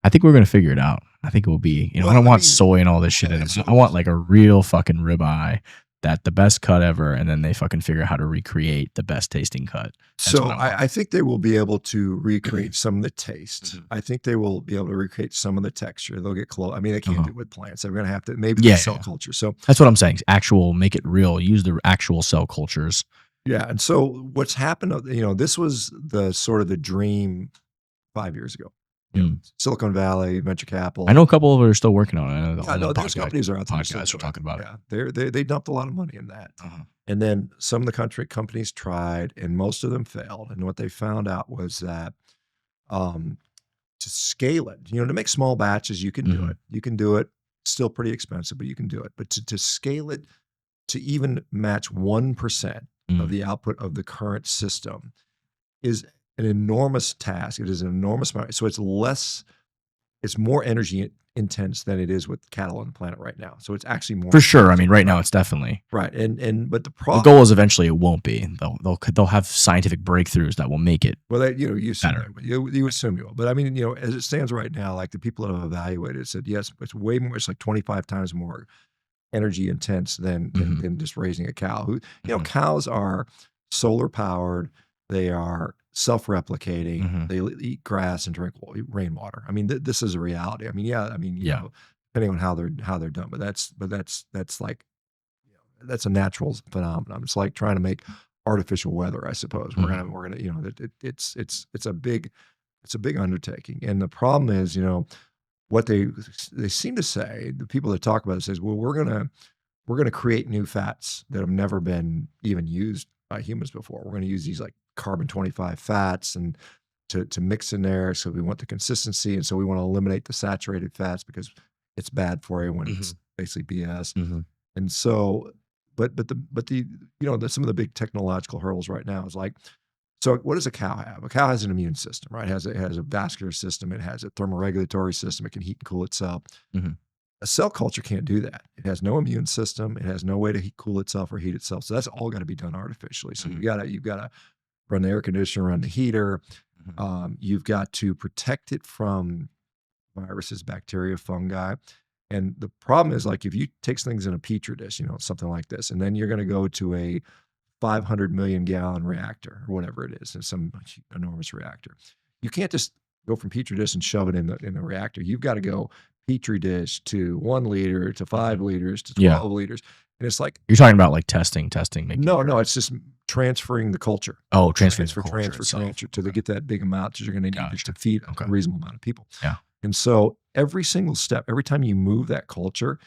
B: going to figure it out. I think it will be, I don't want soy and all this shit in it. I want like a real fucking ribeye, that the best cut ever, and then they fucking figure out how to recreate the best tasting cut. That's
A: So I think they will be able to recreate some of the taste.
B: Mhm.
A: I think they will be able to recreate some of the texture. They'll get close. I mean, they can't do it with plants. They're going to have to maybe
B: Yeah,
A: cell
B: yeah.
A: culture. So
B: That's what I'm saying. Make it real. Use the actual cell cultures.
A: yeah. And so what's happened, this was the sort of the dream 5 years ago. Silicon Valley, venture capital.
B: I know a couple of them are still working on it. I know
A: those companies are out there.
B: Podcasts are talking about it.
A: Yeah, they dumped a lot of money in that. And then some of the companies tried, and most of them failed. And what they found out was that to scale it, to make small batches, you can do it. You can do it. Still pretty expensive, but you can do it. But to scale it to even match 1% of the output of the current system is an enormous task. It is an enormous amount. So it's more energy intense than it is with cattle on the planet right now. So it's actually more
B: For sure. I mean, right now it's definitely
A: right. But the
B: the
A: problem,
B: goal is eventually it won't be. They'll have scientific breakthroughs that will make it.
A: well, you assume
B: better.
A: you assume you will. But I mean, as it stands right now, like the people that have evaluated it said, yes, it's way more. It's like 25 times more energy intense than just raising a cow. Cows are solar powered. They are self-replicating. They eat grass and drink rainwater. I mean, this is a reality. I mean, depending on how they're done, but that's like, that's a natural phenomenon. It's like trying to make artificial weather, I suppose. We're gonna, it's a big undertaking. And the problem is, what they seem to say, the people that talk about it says, well, we're gonna create new fats that have never been even used by humans before. We're going to use these like carbon 25 fats and to mix in there. So we want the consistency. And so we want to eliminate the saturated fats, because it's bad for you when
B: Mhm.
A: it's basically BS.
B: Mhm.
A: And so, but the some of the big technological hurdles right now is like, so what does a cow have? A cow has an immune system, right? It has a vascular system. It has a thermoregulatory system. It can heat and cool itself.
B: Mhm.
A: A cell culture can't do that. It has no immune system. It has no way to cool itself or heat itself. So that's all got to be done artificially. So
B: Mhm.
A: you've got to run the air conditioner, run the heater.
B: Mhm.
A: You've got to protect it from viruses, bacteria, fungi. And the problem is, like, if you take things in a petri dish, something like this, and then you're going to go to a 500 million gallon reactor or whatever it is, it's some enormous reactor. You can't just go from petri dish and shove it in the reactor. You've got to go petri dish to 1 liter to 5 liters to
B: Yeah.
A: 12 liters. And it's like,
B: You're talking about like testing, making
A: no,
B: sure.
A: no, it's just transferring the culture.
B: Oh, transfer itself.
A: Transfer till they get that big amount that you're going to need
B: Gotcha.
A: to feed
B: Okay.
A: a reasonable amount of people.
B: Yeah.
A: And so every single step, every time you move that culture,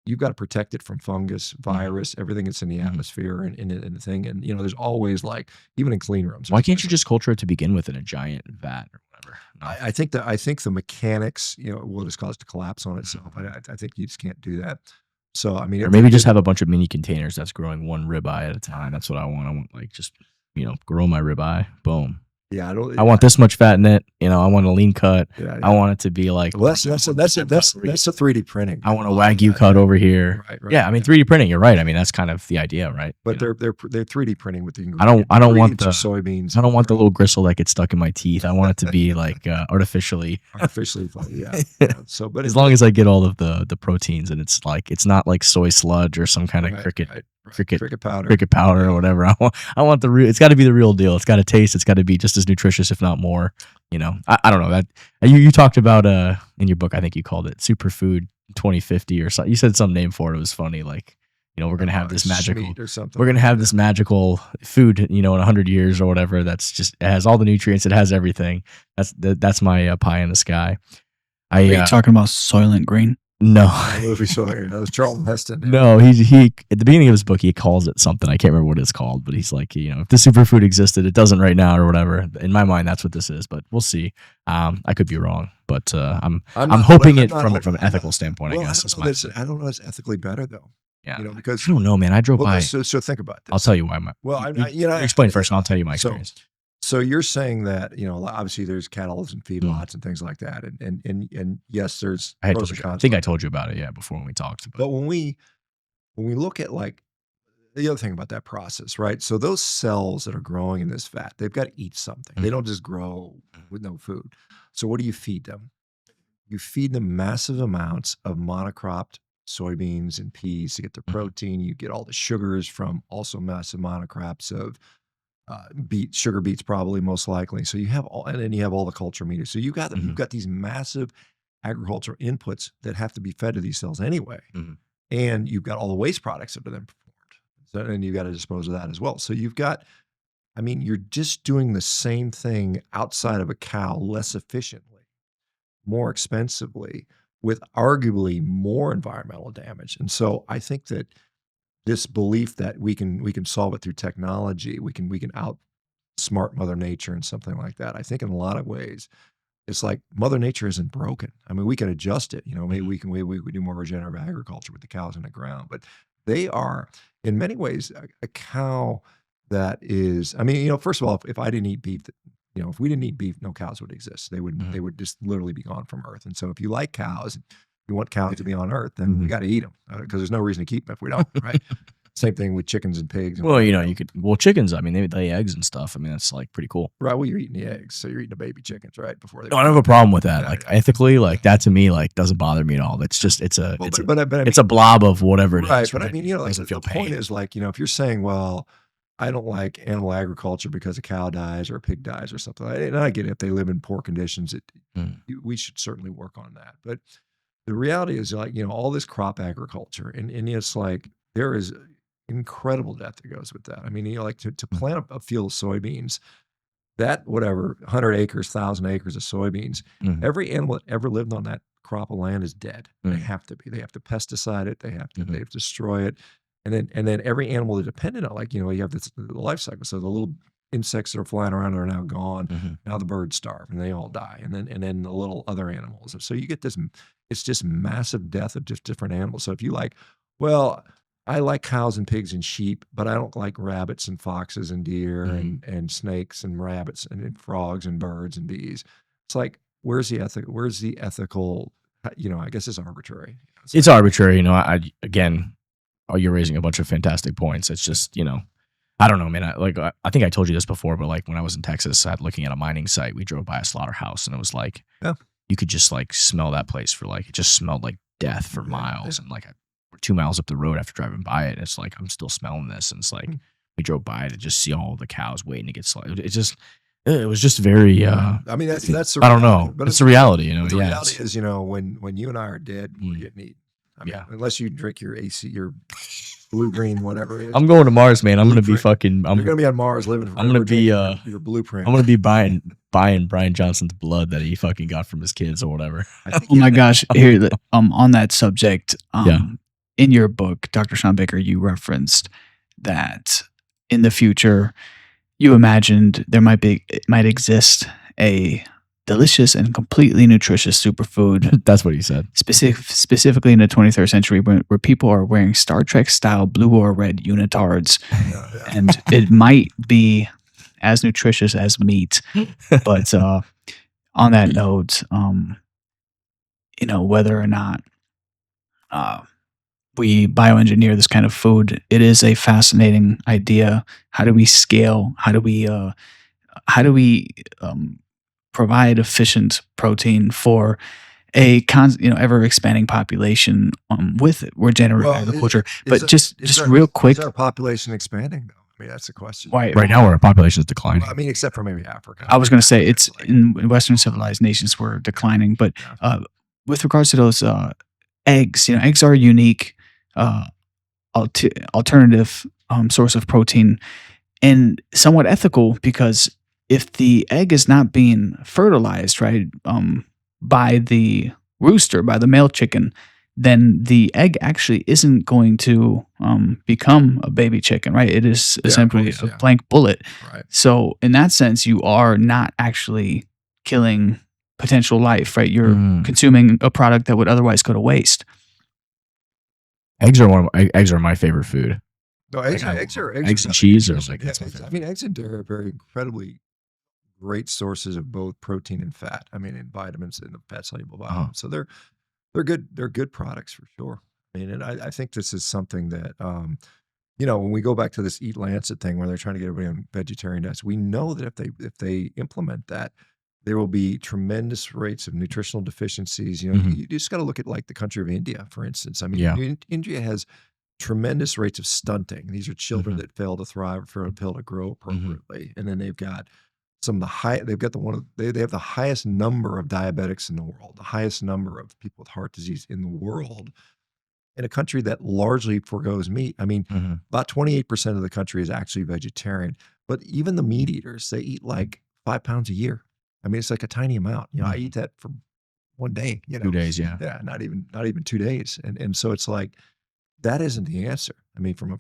A: you've got to protect it from fungus, virus, everything that's in the atmosphere and in the thing. And, there's always, like, even in clean rooms.
B: Why can't you just culture it to begin with in a giant vat or whatever? No.
A: I think the mechanics, will just cause it to collapse on itself. I think you just can't do that. So, I mean,
B: Or maybe just have a bunch of mini containers that's growing one ribeye at a time. That's what I want. I want, like, just, grow my ribeye. Boom.
A: yeah,
B: I want this much fat in it. I want a lean cut.
A: Yeah,
B: I want it to be like,
A: well, that's a 3D printing.
B: I want a Wagyu cut over here.
A: Right.
B: Yeah, I mean 3D printing. You're right. I mean that's kind of the idea, right?
A: But they're 3D printing with the
B: I don't want the
A: soybeans.
B: I don't want the little gristle that gets stuck in my teeth. I want it to be like artificially.
A: Yeah. So, but
B: as long as I get all of the proteins and it's not like soy sludge or some kind of cricket powder or whatever. I want the real. It's got to be the real deal. It's got to taste. It's got to be just as nutritious, if not more. I don't know that you talked about in your book. I think you called it Superfood 2050 or something. You said some name for it. It was funny. Like, we're gonna have this magical
A: or something.
B: We're gonna have this magical food, in 100 years or whatever. That's just, it has all the nutrients. It has everything. That's my pie in the sky.
C: Are you talking about Soylent Green?
B: No.
A: That was Charlton Heston.
B: No, he at the beginning of his book he calls it something. I can't remember what it's called, but he's like, if the superfood existed, it doesn't right now or whatever. In my mind, that's what this is, but we'll see. I could be wrong, but I'm hoping it from an ethical standpoint.
A: Well,
B: I guess
A: I don't know. It's ethically better though.
B: Yeah,
A: because
B: I don't know, man. I drove by.
A: So think about this.
B: I'll tell you why. Explain first, and I'll tell you my experience.
A: So you're saying that, obviously there's cattle and feedlots and things like that. And yes, there's pros and cons.
B: I think I told you about it, before when we talked.
A: But when we look at, like, the other thing about that process, right? So those cells that are growing in this fat, they've got to eat something. They don't just grow with no food. So what do you feed them? You feed them massive amounts of monocropped soybeans and peas to get the protein. You get all the sugars from also massive monocrops of sugar beets, probably most likely. So you have and then you have all the culture media. So you've got these massive agricultural inputs that have to be fed to these cells anyway. And you've got all the waste products that are then performed. So, and you've got to dispose of that as well. So you're just doing the same thing outside of a cow, less efficiently, more expensively, with arguably more environmental damage. And so I think that this belief that we can solve it through technology, we can outsmart Mother Nature and something like that. I think in a lot of ways, it's like Mother Nature isn't broken. I mean, we can adjust it. Maybe we do more regenerative agriculture with the cows in the ground, but they are in many ways a cow that is. I mean, first of all, if I didn't eat beef, if we didn't eat beef, no cows would exist. They would just literally be gone from Earth. And so, if you like cows, you want cows to be on Earth, then we got to eat them because there's no reason to keep them if we don't, right? Same thing with chickens and pigs. And
B: chickens, I mean, they lay eggs and stuff. I mean, that's like pretty cool.
A: Right. Well, you're eating the eggs. So you're eating the baby chickens, right? Before they.
B: No, I don't have a problem with that. Ethically, that to me, doesn't bother me at all. It's just, it's a blob of whatever it is.
A: Right. But I mean, the point is, if you're saying, well, I don't like animal agriculture because a cow dies or a pig dies or something. And I get it. If they live in poor conditions, we should certainly work on that. But the reality is, all this crop agriculture, and it's like there is incredible death that goes with that. I mean, to plant a field of soybeans, that 100 acres, 1,000 acres of soybeans, every animal that ever lived on that crop of land is dead. They have to be. They have to pesticide it. They have to destroy it. And then every animal that depended on, you have the life cycle. So the little insects that are flying around are now gone.
B: Mhm.
A: Now the birds starve and they all die, and then the little other animals. So you get this. It's just massive death of just different animals. So if you like, well, I like cows and pigs and sheep, but I don't like rabbits and foxes and deer and snakes and rabbits and frogs and birds and bees. It's like, where's the ethical? I guess it's arbitrary.
B: It's arbitrary. Again, you're raising a bunch of fantastic points. It's just, I don't know, man. I think I told you this before, but like when I was in Texas, looking at a mining site, we drove by a slaughterhouse, and it was like, you could just like smell that place for like, it just smelled like death for miles. And like, we're 2 miles up the road after driving by it, and it's like, I'm still smelling this. And it's like, we drove by to just see all the cows waiting to get slaughtered. It was just very,
A: I mean, that's the
B: I don't know,
A: but
B: it's the reality,
A: The reality is, when you and I are dead, we're getting eaten. I mean, unless you drink your blue, green, whatever it is.
B: I'm going to Mars, man. I'm going to be fucking.
A: You're going to be on Mars living forever.
B: I'm going to be
A: your blueprint.
B: I'm going to be buying Brian Johnson's blood that he fucking got from his kids or whatever.
C: Oh my gosh! Here, on that subject, in your book, Dr. Shawn Baker, you referenced that in the future, you imagined there might exist a delicious and completely nutritious superfood.
B: That's what he said.
C: Specifically in the 23rd century, where people are wearing Star Trek style blue or red unitards, and it might be as nutritious as meat. But on that note, whether or not we bioengineer this kind of food, it is a fascinating idea. How do we scale? How do we provide efficient protein for a ever expanding population with regenerative agriculture? But just real quick,
A: is our population expanding though? I mean, that's the question.
B: Right now, our population is declining.
A: Well, I mean, except for maybe Africa.
C: I was going to say it's in Western civilized nations we're declining, but with regards to those eggs, eggs are a unique alternative source of protein and somewhat ethical, because if the egg is not being fertilized, right, by the rooster, by the male chicken, then the egg actually isn't going to become a baby chicken, right? It is simply a blank bullet.
A: Right.
C: So in that sense, you are not actually killing potential life, right? You're consuming a product that would otherwise go to waste.
B: Eggs are my favorite food.
A: No, eggs
B: and cheese are like,
A: I mean, eggs and dairy are very incredibly great sources of both protein and fat. I mean, and vitamins and the fat soluble vitamins. So they're good. They're good products for sure. I mean, and I think this is something that when we go back to this Eat Lancet thing where they're trying to get everybody on vegetarian diets, we know that if they implement that, there will be tremendous rates of nutritional deficiencies. You just got to look at like the country of India, for instance. I mean, India has tremendous rates of stunting. These are children that fail to thrive, fail to grow appropriately, and then they've got some of the high. They've got they have the highest number of diabetics in the world, the highest number of people with heart disease in the world, in a country that largely forgoes meat. I mean, about 28% of the country is actually vegetarian, but even the meat eaters, they eat like 5 pounds a year. I mean, it's like a tiny amount. I eat that for 1 day.
B: 2 days, yeah.
A: Yeah, not even 2 days. And so it's like, that isn't the answer. I mean, from a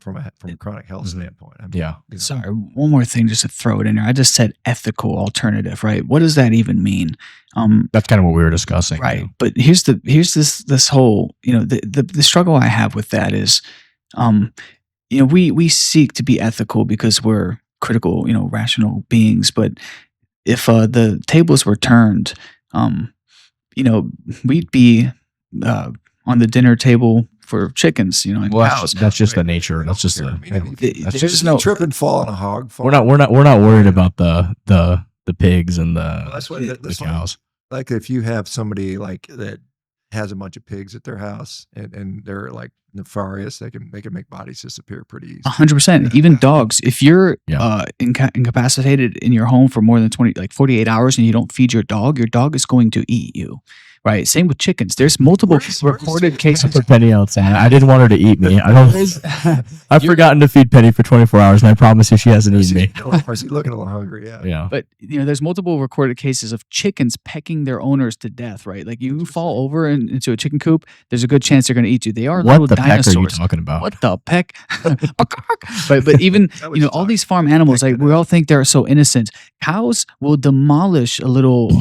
A: chronic health standpoint. I mean,
C: Sorry, one more thing just to throw it in there. I just said ethical alternative, right? What does that even mean?
B: That's kind of what we were discussing.
C: Right. But here's this whole, the struggle I have with that is, we seek to be ethical because we're critical, rational beings. But if the tables were turned, we'd be on the dinner table for chickens, and cows.
B: That's just the nature. That's just
A: there's no trip and fall on a hog farm.
B: We're not worried about the pigs and the cows.
A: Like if you have somebody like that has a bunch of pigs at their house and they're like nefarious, they can make bodies disappear pretty easily.
C: 100%. Even dogs. If you're incapacitated in your home for more than 48 hours and you don't feed your dog is going to eat you. right? Same with chickens. There's multiple recorded cases.
B: Put Penny outside. I didn't want her to eat me. I've forgotten to feed Penny for 24 hours, and I promise you she hasn't eaten me.
A: Or is he looking a little hungry? Yeah.
B: Yeah.
C: But there's multiple recorded cases of chickens pecking their owners to death, right? Like you fall over into a chicken coop, there's a good chance they're going to eat you. They are
B: What
C: little
B: the peck
C: dinosaurs.
B: are you talking about?
C: What the peck? but even all these farm animals, like we all think they're so innocent. Cows will demolish a little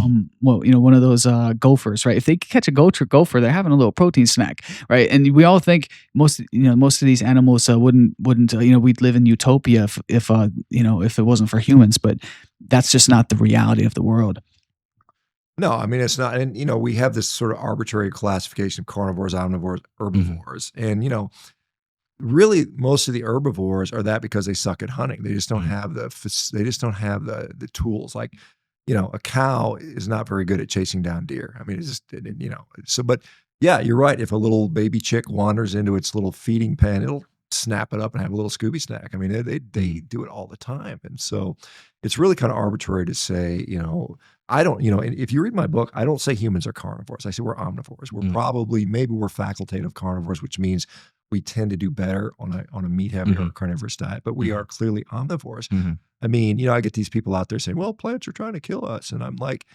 C: one of those gophers, right? If they catch a gopher, they're having a little protein snack, right? And we all think most of these animals wouldn't we'd live in utopia if it wasn't for humans, but that's just not the reality of the world.
A: No, I mean, it's not. And, we have this sort of arbitrary classification of carnivores, omnivores, herbivores. And, really most of the herbivores are that because they suck at hunting. They just don't have the tools. Like, a cow is not very good at chasing down deer. I mean, it's just, but yeah, you're right. If a little baby chick wanders into its little feeding pen, it'll snap it up and have a little Scooby snack. I mean, they do it all the time. And so it's really kind of arbitrary to say, I don't, and if you read my book, I don't say humans are carnivores. I say we're omnivores. We're maybe we're facultative carnivores, which means we tend to do better on a meat-heavy or carnivorous diet, but we are clearly omnivores. I mean, I get these people out there saying, well, plants are trying to kill us. And I'm like,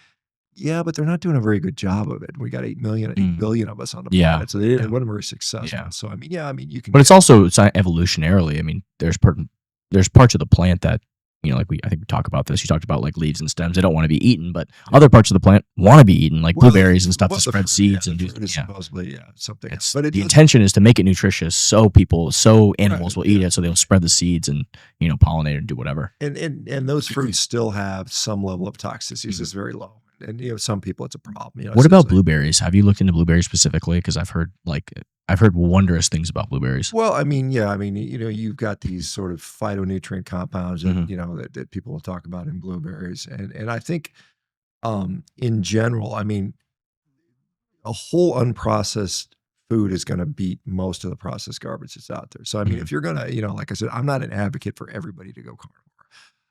A: yeah, but they're not doing a very good job of it. We got 8 billion of us on the planet. So they wasn't very successful.
B: Yeah.
A: So, I mean, you can.
B: But it's also evolutionarily. I mean, there's parts of the plant that, I think we talk about this. You talked about like leaves and stems. They don't want to be eaten, but other parts of the plant want to be eaten, like blueberries and stuff to spread seeds and do.
A: Supposedly, something.
B: But the intention is to make it nutritious, so animals will eat it, so they'll spread the seeds and pollinate and do whatever.
A: And those fruits still have some level of toxicity. It's very low. And some people it's a problem.
B: What about blueberries? Have you looked into blueberries specifically? Because I've heard wondrous things about blueberries.
A: Well, I mean, you've got these sort of phytonutrient compounds that, that people will talk about in blueberries, and I think in general, I mean, a whole unprocessed food is going to beat most of the processed garbage that's out there. So I mean, if you're gonna, like I said, I'm not an advocate for everybody to go carnivore.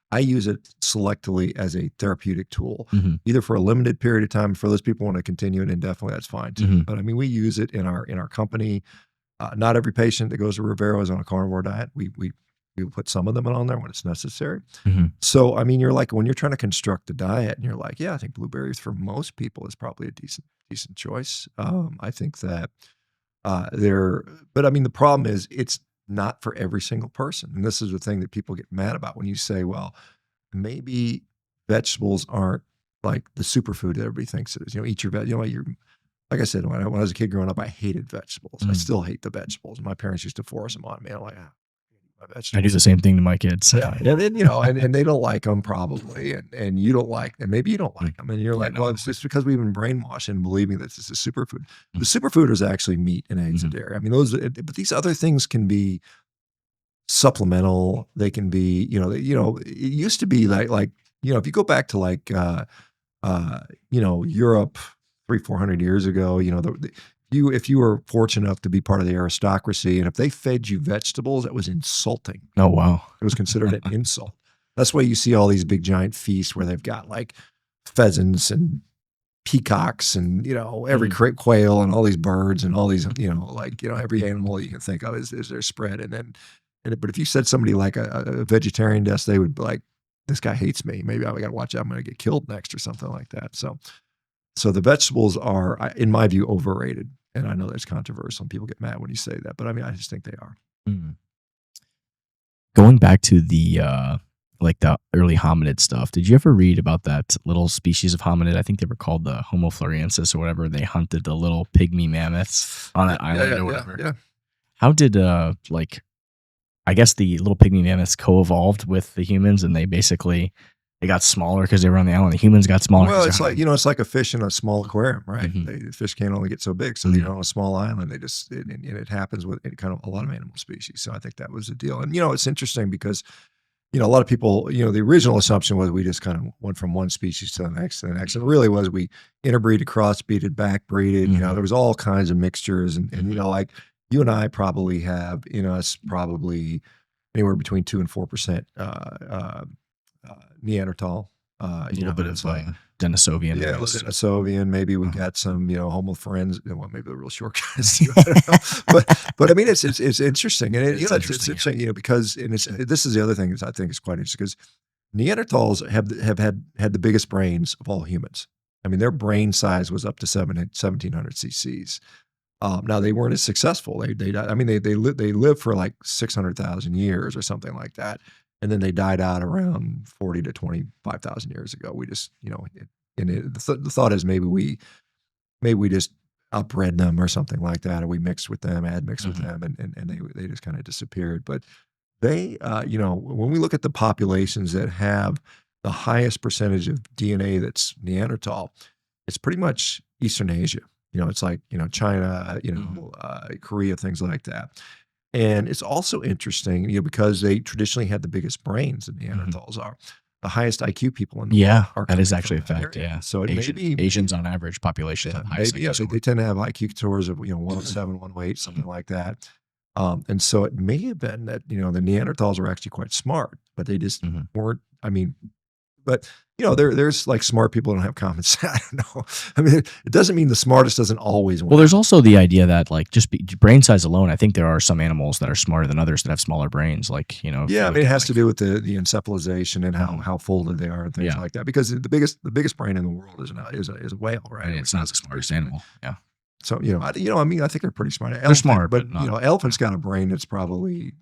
A: I use it selectively as a therapeutic tool, either for a limited period of time. For those people who want to continue it indefinitely, that's fine too. But I mean, we use it in our company. Not every patient that goes to Rivero is on a carnivore diet. We put some of them on there when it's necessary. So I mean, you're like, when you're trying to construct a diet, and you're like, yeah, I think blueberries for most people is probably a decent choice. I think that but I mean, the problem is it's not for every single person. And this is the thing that people get mad about when you say, well, maybe vegetables aren't like the superfood that everybody thinks it is. Eat your like I said, when I was a kid growing up, I hated vegetables. I still hate the vegetables. My parents used to force them on me. I'm like,
B: I do the same thing to my kids.
A: Yeah, and they don't like them probably, and you don't like them. Maybe you don't like them, and you're like, well, it's just because we've been brainwashed in believing that this is a superfood. The superfood is actually meat and eggs and dairy. I mean, but these other things can be supplemental. They can be, it used to be like if you go back to like, Europe 300-400 years ago, if you were fortunate enough to be part of the aristocracy, and if they fed you vegetables, that was insulting.
B: Oh, wow.
A: It was considered an insult. That's why you see all these big giant feasts where they've got like pheasants and peacocks and, every quail and all these birds and all these, every animal you can think of is their spread. But if you said somebody like a vegetarian desk, they would be like, this guy hates me. Maybe I got to watch out. I'm going to get killed next or something like that. So the vegetables are, in my view, overrated. And I know there's controversy. Some people get mad when you say that, but I mean, I just think they are.
B: Going back to the the early hominid stuff, did you ever read about that little species of hominid? I think they were called the Homo floresiensis or whatever. They hunted the little pygmy mammoths on that island or whatever.
A: Yeah.
B: How did I guess the little pygmy mammoths co-evolved with the humans, and they got smaller because they were on the island. The humans got smaller.
A: Well, it's like, it's like a fish in a small aquarium, right? The fish can't only get so big. So they're on a small island. They just, and it happens with kind of a lot of animal species. So I think that was the deal. And, it's interesting because, a lot of people, the original assumption was we just kind of went from one species to the next and the next. And it really was we interbreeded, crossbreeded, backbreeded. There was all kinds of mixtures. And like you and I probably have in us probably anywhere between 2 and 4% Neanderthal,
B: a little bit of Denisovian.
A: Yeah,
B: I guess.
A: Denisovian. Maybe we
B: Uh-huh.
A: got some, Homo friends. Well, maybe the real short guys too. I don't know. But I mean, it's interesting, and
B: It's
A: it's
B: interesting, yeah.
A: interesting, because and this is the other thing that I think is quite interesting because Neanderthals have had the biggest brains of all humans. I mean, their brain size was up to 1700 cc's. Now they weren't as successful. They died. I mean, they lived for like 600,000 years or something like that, and then they died out around 40 to 25,000 years ago. We just, the thought is maybe we just upbred them or something like that, or we mixed with them, had mixed with them, and they just kind of disappeared. But they, when we look at the populations that have the highest percentage of DNA that's Neanderthal, it's pretty much Eastern Asia. It's like, China, Korea, things like that. And it's also interesting, because they traditionally had the biggest brains than Neanderthals are. The highest IQ people in the world are
B: that is
A: coming
B: actually a
A: from that
B: fact.
A: area.
B: Yeah.
A: So it
B: Asians on average population have highest
A: maybe,
B: IQ
A: they tend to have IQ scores of 107, 108, something like that. And so it may have been that the Neanderthals were actually quite smart, but they just weren't. I mean, but there's like smart people who don't have common sense. I don't know. I mean, it doesn't mean the smartest doesn't always win.
B: Well, there's also the idea that like just brain size alone, I think there are some animals that are smarter than others that have smaller brains. Like
A: Yeah, I mean, it has to do with the encephalization and how folded they are and things like that. Because the biggest brain in the world is a whale, right?
B: And it's not the smartest animal. Yeah.
A: So I mean, I think they're pretty smart.
B: They're smart, but
A: elephant's got a brain that's probably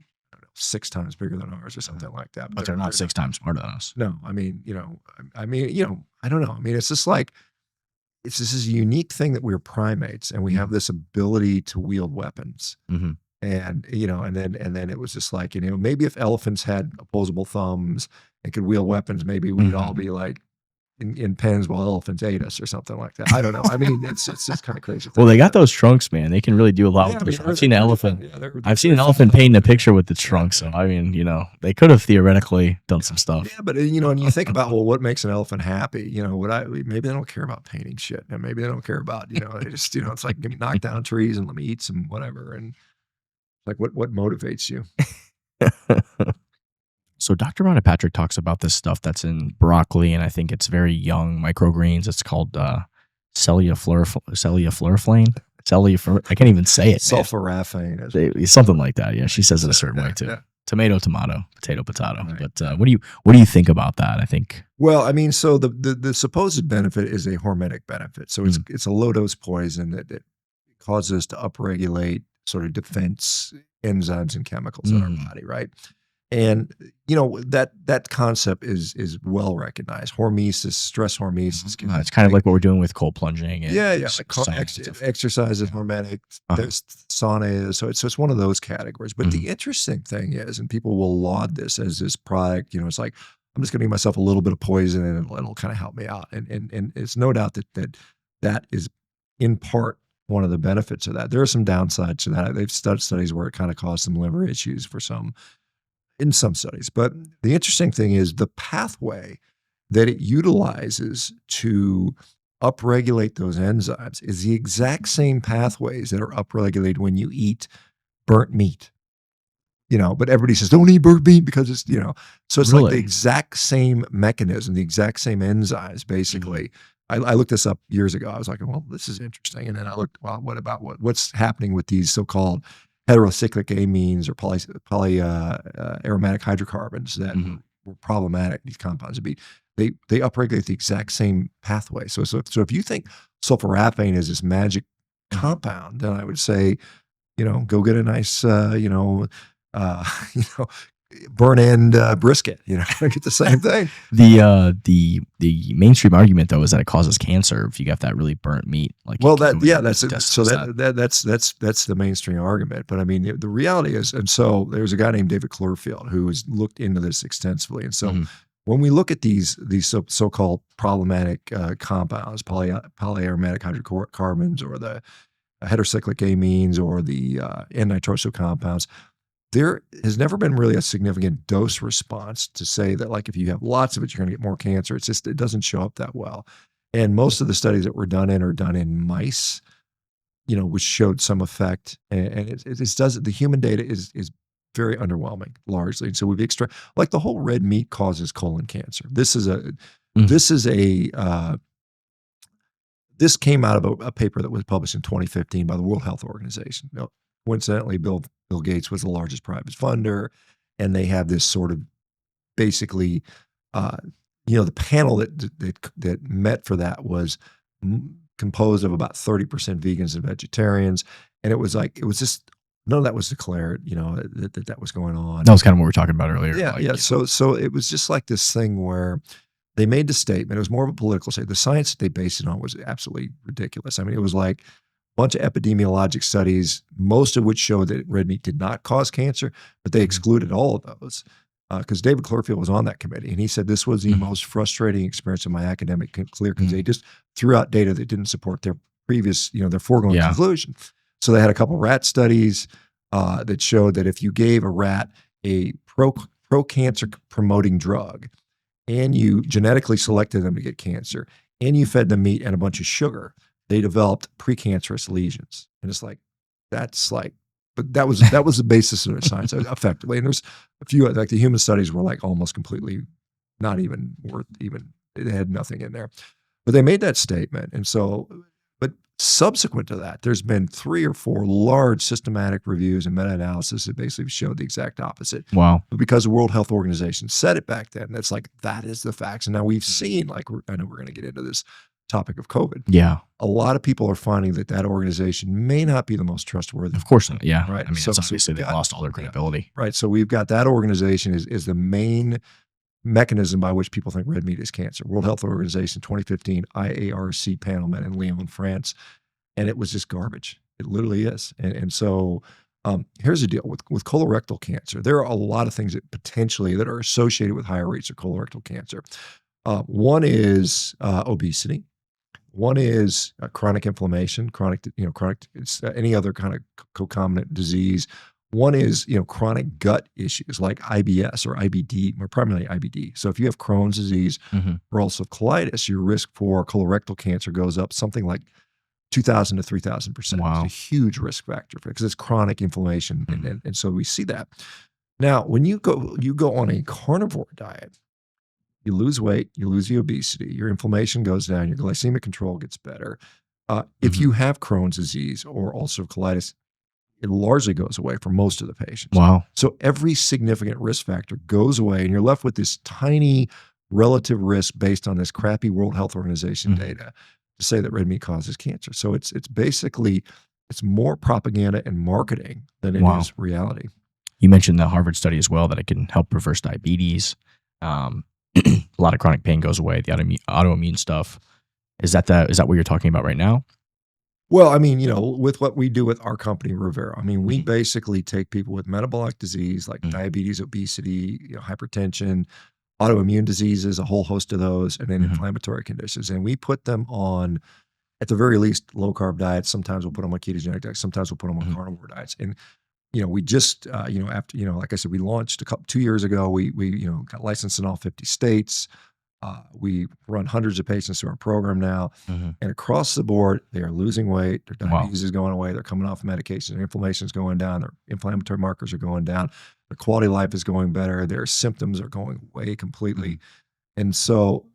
A: 6 times bigger than ours or something like that.
B: But they're not 6 times smarter than us.
A: No, I mean, I don't know. I mean, it's just like this is a unique thing that we're primates and we have this ability to wield weapons. And and then it was just like maybe if elephants had opposable thumbs and could wield weapons, maybe we'd all be like in pens while elephants ate us or something like that. I don't know. I mean, it's just kind of crazy.
B: Well, they got those trunks, man. They can really do a lot with those. I've seen an elephant. I've seen an elephant painting a picture with the trunk. So I mean, they could have theoretically done some stuff.
A: Yeah, but and you think about what makes an elephant happy? Maybe they don't care about painting shit, and maybe they don't care about they just it's like give me knock down trees and let me eat some whatever, and like what motivates you?
B: So Dr. Rhonda Patrick talks about this stuff that's in broccoli, and I think it's very young microgreens. It's called cellulofluraflane. I can't even say it.
A: Sulforaphane.
B: Something like that. Yeah, she says it a certain way too.
A: Yeah.
B: Tomato, potato.
A: Right.
B: But what do you think about that? I think.
A: Well, I mean, so the supposed benefit is a hormetic benefit. So it's a low dose poison that causes us to upregulate sort of defense enzymes and chemicals in our body, right? And that concept is well recognized. Hormesis, stress hormesis.
B: It's kind of like what we're doing with cold plunging. And
A: exercise is hormetic. There's sauna is so it's one of those categories. But the interesting thing is, and people will laud this as this product. It's like I'm just going to give myself a little bit of poison and it'll kind of help me out. And it's no doubt that is in part one of the benefits of that. There are some downsides to that. They've done studies where it kind of caused some liver issues in some studies. But the interesting thing is the pathway that it utilizes to upregulate those enzymes is the exact same pathways that are upregulated when you eat burnt meat. But everybody says, don't eat burnt meat because it's, so it's like the exact same mechanism, the exact same enzymes, basically. I looked this up years ago. I was like, well, this is interesting. And then I looked, well, what about what's happening with these so-called heterocyclic amines or polyaromatic hydrocarbons that were problematic, these compounds they upregulate the exact same pathway. So if you think sulforaphane is this magic compound, then I would say, go get a nice, burn end brisket, get the same thing.
B: The mainstream argument though is that it causes cancer if you got that really burnt meat. Like
A: that's the mainstream argument. But I mean, the reality is, and so there's a guy named David Clearfield who has looked into this extensively. And so when we look at these so-called problematic compounds, polyaromatic hydrocarbons or the heterocyclic amines or the N-nitrosyl compounds, there has never been really a significant dose response to say that, like, if you have lots of it, you're going to get more cancer. It's just, it doesn't show up that well. And most of the studies that were done are done in mice, which showed some effect. And the human data is very underwhelming, largely. And so we've like the whole red meat causes colon cancer. This is
B: Mm.
A: This is this came out of a paper that was published in 2015 by the World Health Organization. Now, coincidentally, Bill Gates was the largest private funder, and they have this sort of basically, uh, the panel that met for that was composed of about 30% vegans and vegetarians, and it was just none of that was declared, that was going on.
B: That was kind of what we were talking about earlier.
A: Yeah, yeah. So it was just like this thing where they made the statement. It was more of a political statement. The science that they based it on was absolutely ridiculous. I mean, it was like a bunch of epidemiologic studies, most of which showed that red meat did not cause cancer, but they excluded all of those because David Clearfield was on that committee, and he said this was the most frustrating experience of my academic career because they just threw out data that didn't support their previous, their foregoing conclusion. So they had a couple rat studies that showed that if you gave a rat a pro-cancer promoting drug, and you genetically selected them to get cancer, and you fed them meat and a bunch of sugar, they developed precancerous lesions. And it's like, but that was the basis of their science effectively. And there's a few, like the human studies were like almost completely not even worth they had nothing in there. But they made that statement. And so, but subsequent to that, there's been 3 or 4 large systematic reviews and meta-analysis that basically showed the exact opposite.
B: Wow.
A: But because the World Health Organization said it back then, that's like, that is the facts. And now we've seen, I know we're going to get into this topic of COVID.
B: Yeah.
A: A lot of people are finding that organization may not be the most trustworthy.
B: Of course not. Yeah.
A: Right.
B: I mean, it's obviously they lost all their credibility.
A: Right. So we've got that organization is the main mechanism by which people think red meat is cancer. World Health Organization 2015 IARC panel met in Lyon, France, and it was just garbage. It literally is. And so here's the deal with colorectal cancer. There are a lot of things that that are associated with higher rates of colorectal cancer. One is obesity. One is chronic inflammation, chronic, any other kind of concomitant disease. One is, chronic gut issues like IBS or IBD, or primarily IBD. So if you have Crohn's disease or ulcerative colitis, your risk for colorectal cancer goes up something like 2,000 to 3,000%.
B: Wow.
A: It's a huge risk factor because it's chronic inflammation. And so we see that. Now, when you go on a carnivore diet, you lose weight, you lose the obesity, your inflammation goes down, your glycemic control gets better. If you have Crohn's disease or ulcerative colitis, it largely goes away for most of the patients.
B: Wow.
A: So every significant risk factor goes away, and you're left with this tiny relative risk based on this crappy World Health Organization data to say that red meat causes cancer. So it's basically, it's more propaganda and marketing than it is reality.
B: You mentioned the Harvard study as well, that it can help reverse diabetes. A lot of chronic pain goes away, the autoimmune stuff. Is that what you're talking about right now?
A: Well, I mean, with what we do with our company, Rivera, I mean, we basically take people with metabolic disease like diabetes, obesity, hypertension, autoimmune diseases, a whole host of those, and then inflammatory conditions. And we put them on, at the very least, low-carb diets. Sometimes we'll put them on ketogenic diets. Sometimes we'll put them on carnivore diets. And, we just, after, like I said, we launched 2 years ago. We got licensed in all 50 states. We run hundreds of patients through our program now, and across the board, they are losing weight. Their diabetes is going away. They're coming off medication. Their inflammation is going down. Their inflammatory markers are going down. Their quality of life is going better. Their symptoms are going away completely. And so,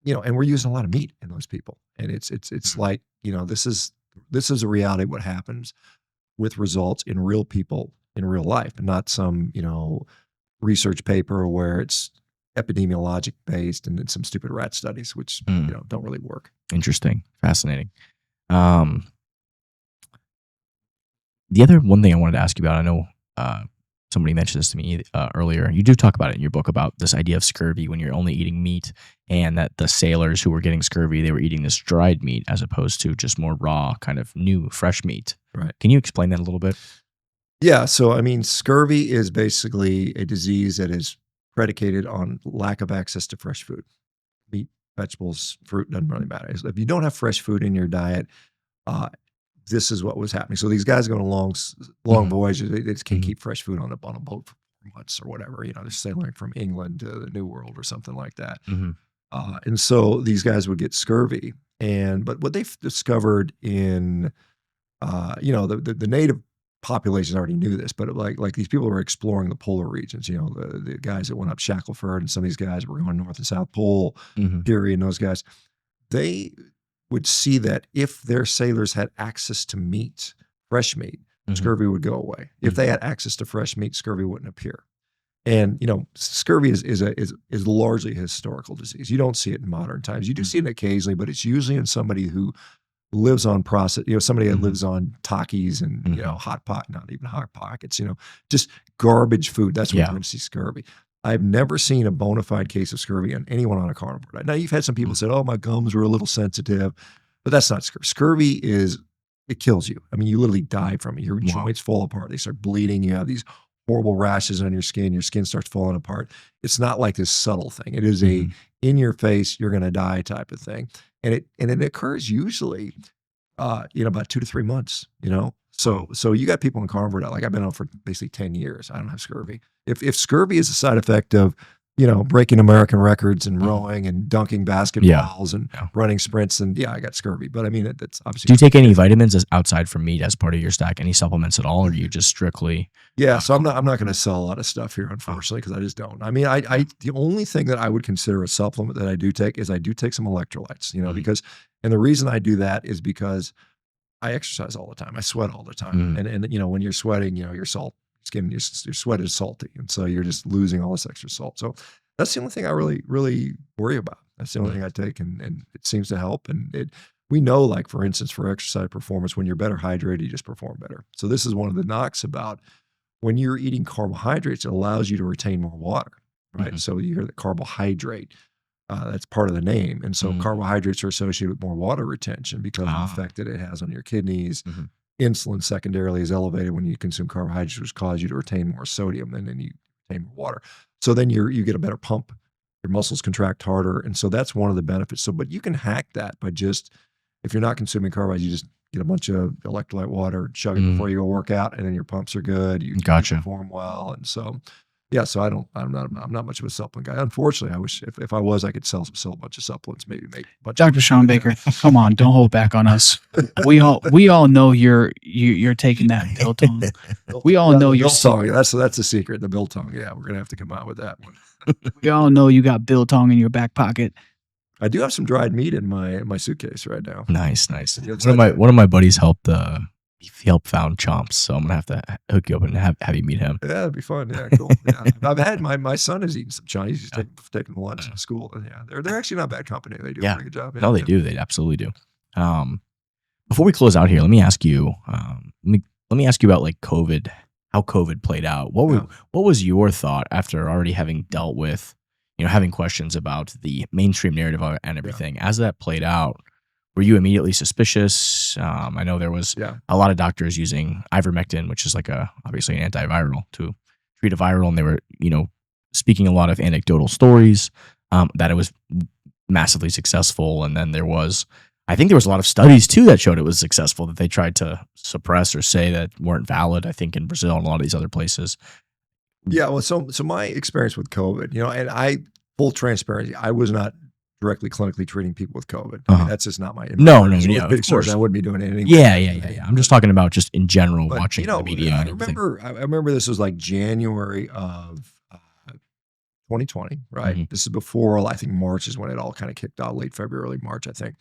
A: and we're using a lot of meat in those people. And it's like, this is a reality of what happens with results in real people in real life, and not some, research paper where it's epidemiologic based and then some stupid rat studies, which don't really work.
B: Interesting. Fascinating. The other one thing I wanted to ask you about, I know somebody mentioned this to me earlier. You do talk about it in your book about this idea of scurvy when you're only eating meat, and that the sailors who were getting scurvy, they were eating this dried meat as opposed to just more raw, kind of new, fresh meat.
A: Right.
B: Can you explain that a little bit?
A: Yeah. So, I mean, scurvy is basically a disease that is predicated on lack of access to fresh food. Meat, vegetables, fruit, doesn't really matter. If you don't have fresh food in your diet, this is what was happening. So these guys going on long voyages, they just can't keep fresh food on a boat for months or whatever. They're sailing from England to the New World or something like that. And so these guys would get scurvy. But what they've discovered in, the native populations already knew this, but like these people were exploring the polar regions, you know, the guys that went up Shackleford, and some of these guys were going North and South Pole,
B: Mhm.
A: Peary, and those guys, they would see that if their sailors had access to meat, fresh meat,
B: Mhm.
A: scurvy would go away. If
B: Mhm.
A: they had access to fresh meat, scurvy wouldn't appear. And you know, scurvy is largely a historical disease. You don't see it in modern times. You do see it occasionally, but it's usually in somebody who lives on process, you know, somebody that
B: Mhm.
A: lives on Takis and, you know,
B: Mhm.
A: hot pot, not even hot pockets, you know, just garbage food. That's when
B: Yeah.
A: you're going to see scurvy. I've never seen a bona fide case of scurvy on anyone on a carnivore diet. Now, you've had some people
B: Mhm.
A: say, oh, my gums were a little sensitive, but that's not scurvy. Scurvy it kills you. I mean, you literally die from it. Your
B: Wow.
A: joints fall apart. They start bleeding. You have these horrible rashes on your skin. Your skin starts falling apart. It's not like this subtle thing. It is a
B: Mhm.
A: in your face, you're going to die type of thing. And it occurs usually you know, about 2 to 3 months, you know? So you got people in carnivore diet, like I've been on for basically 10 years. I don't have scurvy. If scurvy is a side effect of, you know, breaking American records and
B: Mhm.
A: rowing and dunking
B: Yeah.
A: basketballs and
B: Yeah.
A: running sprints, and yeah, I got scurvy. But I mean, that's obviously.
B: Do you take any vitamins outside from meat as part of your stack? Any supplements at all, or do you just strictly?
A: Yeah, so I'm not going to sell a lot of stuff here, unfortunately, because I just don't. I mean, I the only thing that I would consider a supplement that I do take is I do take some electrolytes, you know,
B: Mhm.
A: because, and the reason I do that is because I exercise all the time. I sweat all the time.
B: Mhm.
A: And you know, when you're sweating, you know, your sweat is salty. And so you're just losing all this extra salt. So that's the only thing I really worry about. That's the only thing I take, and it seems to help. And we know, like, for instance, for exercise performance, when you're better hydrated, you just perform better. So this is one of the knocks about when you're eating carbohydrates, it allows you to retain more water, right?
B: Mhm.
A: So you hear the carbohydrate. That's part of the name. And so
B: Mhm.
A: carbohydrates are associated with more water retention because of the
B: Ah.
A: effect that it has on your kidneys.
B: Mhm.
A: Insulin secondarily is elevated when you consume carbohydrates, which cause you to retain more sodium, and then you retain more water. So then you get a better pump. Your muscles contract harder. And so that's one of the benefits. So, but you can hack that by just, if you're not consuming carbohydrates, you just get a bunch of electrolyte water, chug it before
B: Mhm.
A: you go work out, and then your pumps are good. You
B: Gotcha.
A: perform well. And so, yeah, so I'm not much of a supplement guy. Unfortunately, I wish if I was, I could sell a bunch of supplements, maybe make a bunch.
C: Dr. Shawn Baker, come on, don't hold back on us. We all know you're taking that biltong. We all know
A: the
C: you're
A: biltong. That's a secret. The biltong. Yeah, we're gonna have to come out with that one.
C: we all know you got biltong in your back pocket.
A: I do have some dried meat in my suitcase right now.
B: Nice.
A: Yeah,
B: One of my buddies helped found Chomps, so I'm gonna have to hook you up and have you meet him.
A: Yeah, that'd be fun. Yeah, cool. Yeah, I've had my son has eaten some Chinese. He's taking lunch in school. And yeah, they're actually not a bad company. They do a pretty good job.
B: No, they do. They absolutely do. Before we close out here, let me ask you. Let me ask you about, like, COVID. How COVID played out. What was your thought after already having dealt with, you know, having questions about the mainstream narrative and everything? As that played out, were you immediately suspicious? I know there was a lot of doctors using ivermectin, which is obviously an antiviral, to treat a viral, and they were, you know, speaking a lot of anecdotal stories that it was massively successful. And then I think there was a lot of studies too that showed it was successful that they tried to suppress or say that weren't valid. I think in Brazil and a lot of these other places.
A: Yeah, well, so my experience with COVID, you know, and full transparency, I was not directly clinically treating people with COVID. I mean, that's just not my.
B: No, yeah, of course.
A: I wouldn't be doing anything.
B: Yeah. I'm just talking about just in general,
A: But,
B: watching
A: you know,
B: the media.
A: I
B: And everything.
A: remember this was like January of 2020, right?
B: Mhm.
A: This is before, I think March is when it all kind of kicked off, late February, early March, I think.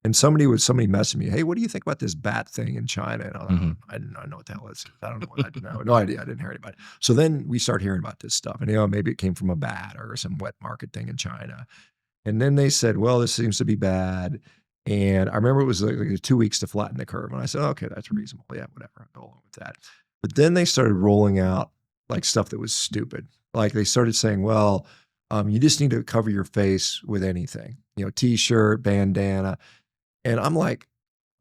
A: And somebody messaged me, hey, what do you think about this bat thing in China? And I didn't know what the hell it is. I don't know what I didn't know. No idea. I didn't hear anybody. So then we start hearing about this stuff. And, you know, maybe it came from a bat or some wet market thing in China. And then they said, well, this seems to be bad. And I remember it was like 2 weeks to flatten the curve. And I said, okay, that's reasonable. Yeah, whatever. I'll go along with that. But then they started rolling out like stuff that was stupid. Like they started saying, well, you just need to cover your face with anything, you know, t-shirt, bandana. And I'm like,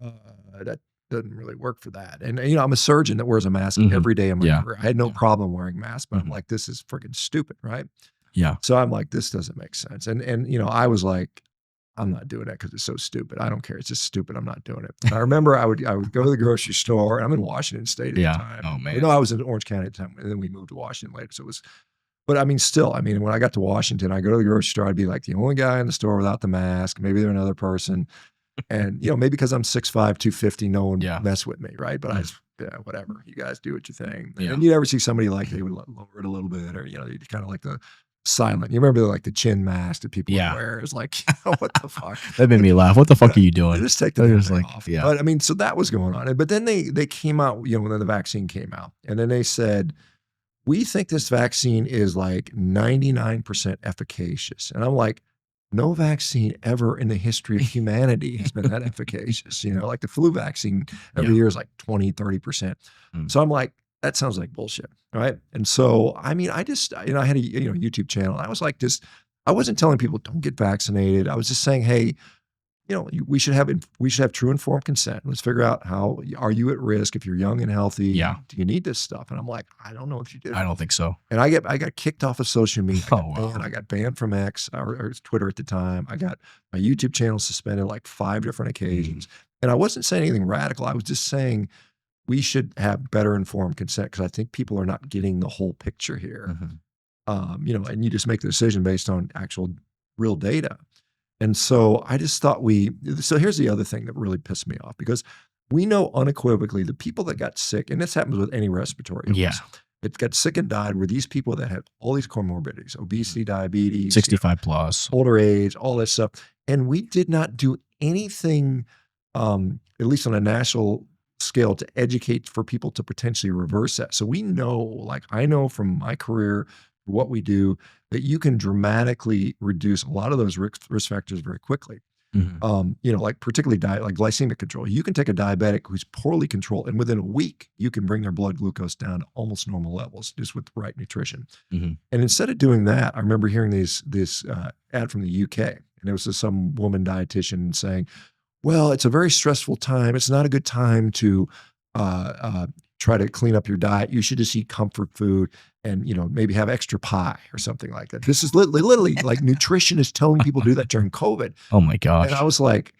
A: that doesn't really work for that. And, you know, I'm a surgeon that wears a mask every day of my career. I had no problem wearing masks, but I'm like, this is freaking stupid, right?
B: Yeah.
A: So I'm like, this doesn't make sense. And you know, I was like, I'm not doing that because it's so stupid. I don't care. It's just stupid. I'm not doing it. And I remember I would go to the grocery store. And I'm in Washington State at the time.
B: Oh, man.
A: No, I was in Orange County at the time. And then we moved to Washington later. So it was, but I mean, still, I mean, when I got to Washington, I go to the grocery store, I'd be like the only guy in the store without the mask. Maybe there's another person. And, you know, maybe because I'm 6'5", 250, no one mess with me, right? But yeah, whatever. You guys do what you think.
B: Yeah.
A: And you ever see somebody like they would lower it a little bit, or you kind of like the silent. You remember like the chin mask that people would wear? It's like, what the fuck?
B: That made me laugh. What the fuck are you doing?
A: Just take the thing off.
B: Yeah.
A: But I mean, so that was going on. But then they came out, when the vaccine came out, and then they said, we think this vaccine is like 99% efficacious. And I'm like, no vaccine ever in the history of humanity has been that efficacious. Like the flu vaccine every year is like 20, 30%. So I'm like, that sounds like bullshit. Right. And so, I mean, I just, I had a YouTube channel. I was like, I wasn't telling people don't get vaccinated. I was just saying, hey, we should have true informed consent. Let's figure out how are you at risk if you're young and healthy?
B: Yeah.
A: Do you need this stuff? And I'm like, I don't know if you do.
B: I don't think so.
A: And I got kicked off of social media.
B: Wow.
A: I got banned from X or Twitter at the time. I got my YouTube channel suspended like 5 different occasions. And I wasn't saying anything radical. I was just saying we should have better informed consent because I think people are not getting the whole picture here. And you just make the decision based on actual real data. And so I just thought so here's the other thing that really pissed me off, because we know unequivocally the people that got sick, and this happens with any respiratory illness, that got sick and died were these people that had all these comorbidities, obesity, diabetes,
B: 65 plus,
A: older age, all this stuff. And we did not do anything, at least on a national scale, to educate for people to potentially reverse that. So we know, like I know from my career, what we do, that you can dramatically reduce a lot of those risk factors very quickly. Like particularly like glycemic control. You can take a diabetic who's poorly controlled, and within a week, you can bring their blood glucose down to almost normal levels just with the right nutrition. And instead of doing that, I remember hearing this ad from the UK, and it was some woman dietitian saying, well, it's a very stressful time. It's not a good time to try to clean up your diet. You should just eat comfort food and, maybe have extra pie or something like that. This is literally like nutrition is telling people to do that during COVID.
B: Oh my gosh.
A: And I was like,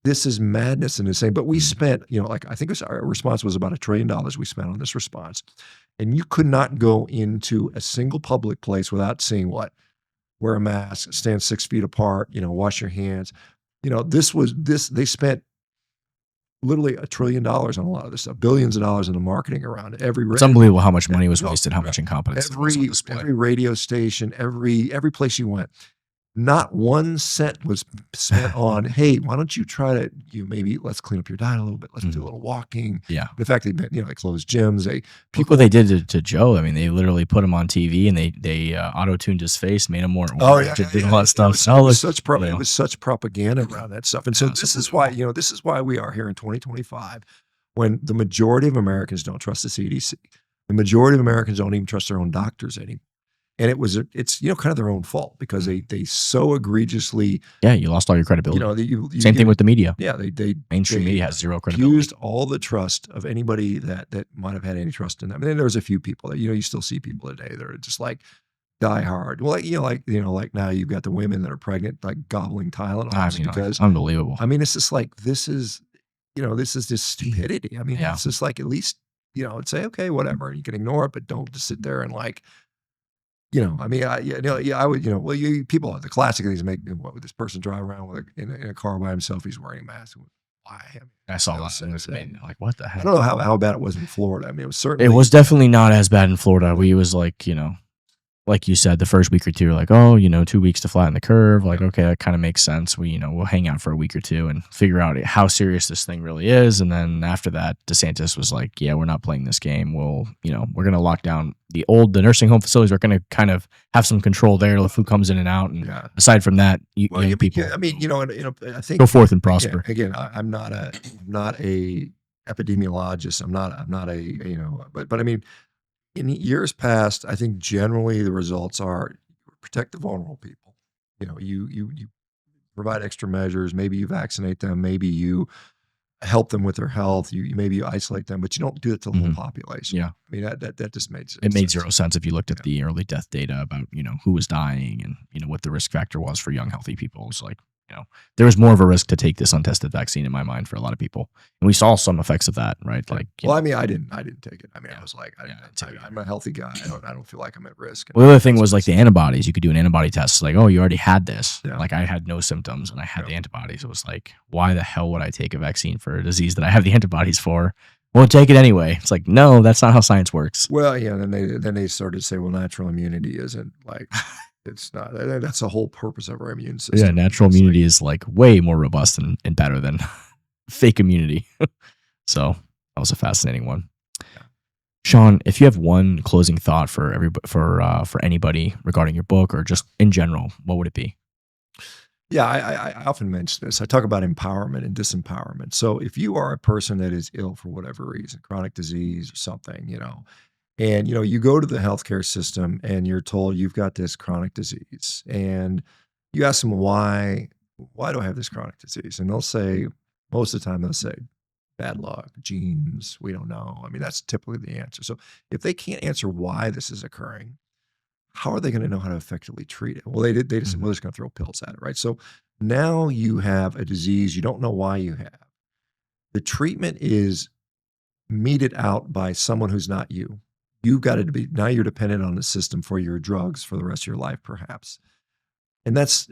A: this is madness and insane. But we spent, I think our response was about $1 trillion we spent on this response. And you could not go into a single public place without seeing wear a mask, stand 6 feet apart, wash your hands. They spent literally $1 trillion on a lot of this stuff, billions of dollars in the marketing around it.
B: It's unbelievable how much money was wasted, how much incompetence.
A: Every radio station, every place you went, not 1 cent was spent on, hey, why don't you try to, maybe let's clean up your diet a little bit. Let's do a little walking.
B: Yeah.
A: The fact that, they closed gyms.
B: Look what they did to Joe. I mean, they literally put him on TV and they auto-tuned his face, made him more, did all that stuff.
A: It was such propaganda around that stuff. And so this is why we are here in 2025, when the majority of Americans don't trust the CDC. The majority of Americans don't even trust their own doctors anymore. And it's kind of their own fault, because they so egregiously.
B: Yeah, you lost all your credibility. Same thing with the media.
A: Yeah, they
B: mainstream media has zero credibility.
A: Used all the trust of anybody that might have had any trust in them. And then there was a few people that you still see people today that are just like die hard. Well, like now you've got the women that are pregnant, like gobbling Tylenol. Because
B: unbelievable.
A: I mean, it's just like this is just stupidity. I mean, it's just like, at least say, okay, whatever, you can ignore it, but don't just sit there and like. I mean, I would, people, the classic things make, what would this person drive around in a car by himself? He's wearing a mask. Why?
B: I saw that. Like, what the heck?
A: I don't know how bad it was in Florida. I mean,
B: it was definitely not as bad in Florida. We was like, like you said, the first week or two, like, 2 weeks to flatten the curve. Like, okay, that kind of makes sense. We'll hang out for a week or two and figure out how serious this thing really is. And then after that, DeSantis was like, yeah, we're not playing this game. We're going to lock down the nursing home facilities. We're going to kind of have some control there. The food comes in and out. And aside from that, people.
A: I mean, I think
B: go forth and prosper.
A: Again, I'm not a epidemiologist. I'm not a but I mean, in years past, I think generally the results are protect the vulnerable people. You provide extra measures. Maybe you vaccinate them. Maybe you help them with their health. Maybe you isolate them, but you don't do it to the whole population.
B: Yeah,
A: I mean that just made sense.
B: It made zero sense if you looked at the early death data about who was dying and what the risk factor was for young healthy people. It's like there was more of a risk to take this untested vaccine in my mind for a lot of people, and we saw some effects of that, right? Like,
A: I mean, I didn't take it. I mean, I was like, I'm a healthy guy. I don't feel like I'm at risk.
B: Well, the other thing was like the antibodies. You could do an antibody test. Like, oh, you already had this. Yeah. Like, I had no symptoms and I had the antibodies. It was like, why the hell would I take a vaccine for a disease that I have the antibodies for? Well, take it anyway. It's like, no, that's not how science works.
A: Well, yeah, then they started to say, well, natural immunity isn't like it's not. That's the whole purpose of our immune system.
B: Yeah, natural
A: It's
B: immunity is like way more robust and better than fake immunity. So that was a fascinating one.
A: Yeah.
B: Shawn, if you have one closing thought for everybody, for anybody regarding your book or just in general, what would it be?
A: Yeah, I often mention this. I talk about empowerment and disempowerment. So if you are a person that is ill for whatever reason, chronic disease or something, and you go to the healthcare system and you're told you've got this chronic disease, and you ask them why do I have this chronic disease? And they'll say, most of the time they'll say, bad luck, genes, we don't know. I mean, that's typically the answer. So if they can't answer why this is occurring, how are they going to know how to effectively treat it? Well, they just, we're just going to throw pills at it, right? So now you have a disease you don't know why you have. The treatment is meted out by someone who's not you. You've got to be, now you're dependent on the system for your drugs for the rest of your life, perhaps. And it's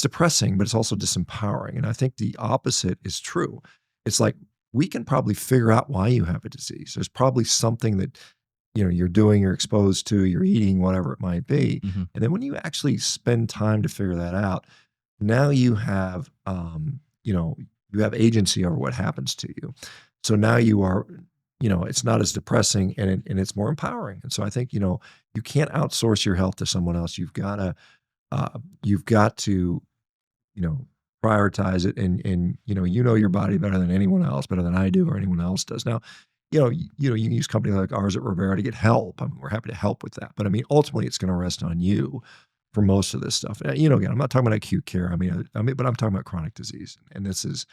A: depressing, but it's also disempowering. And I think the opposite is true. It's like, we can probably figure out why you have a disease. There's probably something that you're doing, you're exposed to, you're eating, whatever it might be. And then when you actually spend time to figure that out, now you have, you have agency over what happens to you. So now you are, it's not as depressing and it's more empowering. And so I think, you can't outsource your health to someone else. You've got to, prioritize it and your body better than anyone else, better than I do or anyone else does. Now, you can use companies like ours at Rivera to get help. I mean, we're happy to help with that. But I mean, ultimately, it's going to rest on you for most of this stuff. Again, I'm not talking about acute care. I mean, but I'm talking about chronic disease, and this is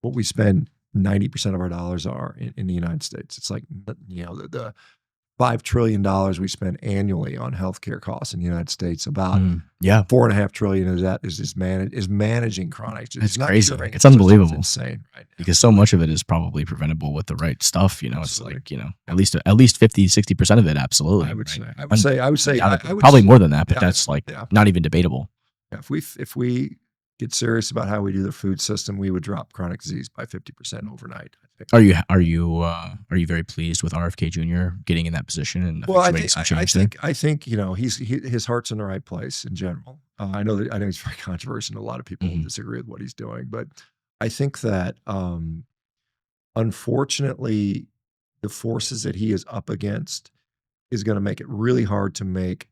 A: what we spend 90% of our dollars are in the United States. It's like the $5 trillion we spend annually on healthcare costs in the United States. About $4.5 trillion of that is managing chronic disease.
B: It's crazy. It's unbelievable.
A: It's insane, right?
B: Because so much of it is probably preventable with the right stuff. It's like, at least 50-60% of it. Absolutely.
A: I would say
B: probably more than that, but that's not even debatable.
A: Yeah, if we get serious about how we do the food system, we would drop chronic disease by 50% overnight.
B: Are you very pleased with RFK Jr. getting in that position and
A: I think his heart's in the right place in general. I know he's very controversial. A lot of people disagree with what he's doing, but I think that unfortunately, the forces that he is up against is going to make it really hard to make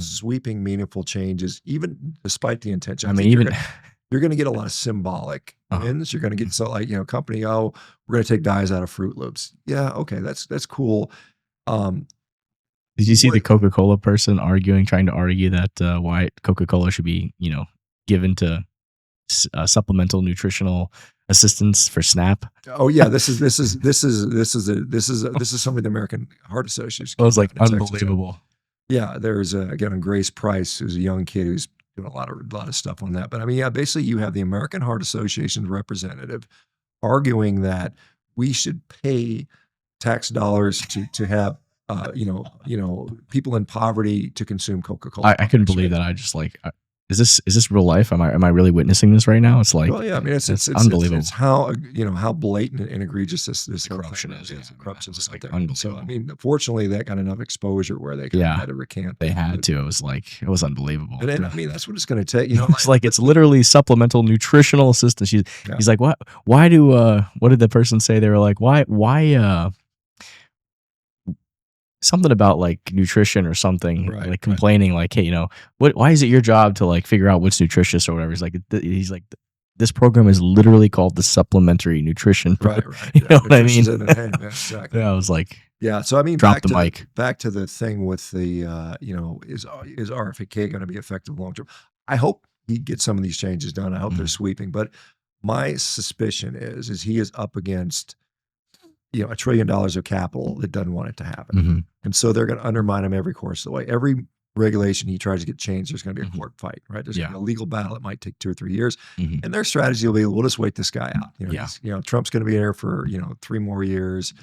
A: sweeping, meaningful changes, even despite the intention. You're going to get a lot of symbolic wins. You're going to get company, we're going to take guys out of Fruit Loops. Yeah, okay, that's cool.
B: Did you see the Coca-Cola person trying to argue that why Coca-Cola should be given to supplemental nutritional assistance for SNAP?
A: Oh yeah, this is something the American Heart Association.
B: It was like unbelievable.
A: Yeah, there's again Grace Price, who's a young kid who's doing a lot of stuff on that. But I mean, yeah, basically you have the American Heart Association's representative arguing that we should pay tax dollars to have people in poverty to consume Coca-Cola.
B: I couldn't believe that. I just is this real life? Am I really witnessing this right now? It's like,
A: well, yeah, I mean, it's unbelievable. It's how how blatant and egregious this corruption is.
B: Yeah,
A: corruption is
B: like
A: there.
B: unbelievable.
A: So I mean, fortunately, that got enough exposure where they had to recant.
B: They had to. It was unbelievable.
A: And then, I mean, that's what it's going to take.
B: It's literally supplemental nutritional assistance. He's like, what? Why do? What did the person say? They were like, why? Something about like nutrition or something, like complaining, like, hey, why is it your job to like figure out what's nutritious or whatever? He's like, this program is literally called the Supplementary Nutrition Program.
A: Right.
B: You know what I mean?
A: Exactly.
B: Yeah, I was like,
A: yeah. So I mean,
B: drop the mic.
A: Back to the thing with the, is RFK going to be effective long term? I hope he gets some of these changes done. I hope they're sweeping. But my suspicion is he is up against $1 trillion of capital that doesn't want it to happen. And so they're going to undermine him every course of the way. Every regulation he tries to get changed, there's going to be a court fight, right? There's going to be a legal battle. It might take 2 or 3 years. And their strategy will be, we'll just wait this guy out. Trump's going to be there for, 3 more years.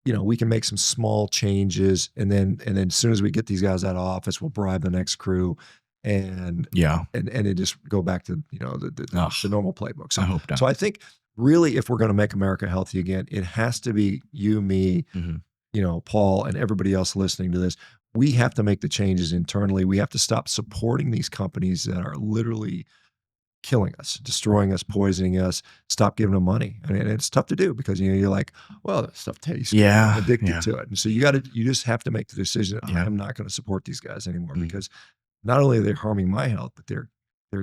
A: We can make some small changes. And then as soon as we get these guys out of office, we'll bribe the next crew. and
B: Yeah.
A: and it just go back to the normal playbook.
B: I hope not.
A: So I think really, if we're going to make America healthy again, it has to be you, me, Paul, and everybody else listening to this. We have to make the changes internally. We have to stop supporting these companies that are literally killing us, destroying us, poisoning us. Stop giving them money. I mean, it's tough to do because you're like, well, that stuff tastes good.
B: Yeah,
A: I'm addicted
B: yeah.
A: to it. And so you just have to make the decision.
B: Yeah.
A: I'm not going to support these guys anymore
B: Mm.
A: because not only are they harming my health, but they're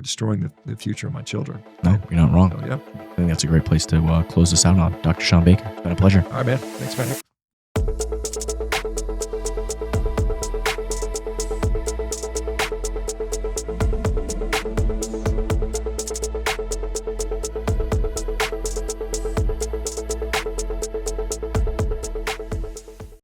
A: destroying the future of my children.
B: No, you're not wrong.
A: So, yeah.
B: I think that's a great place to close this out on. Dr. Shawn Baker, it's been a pleasure.
A: All right, man. Thanks, man.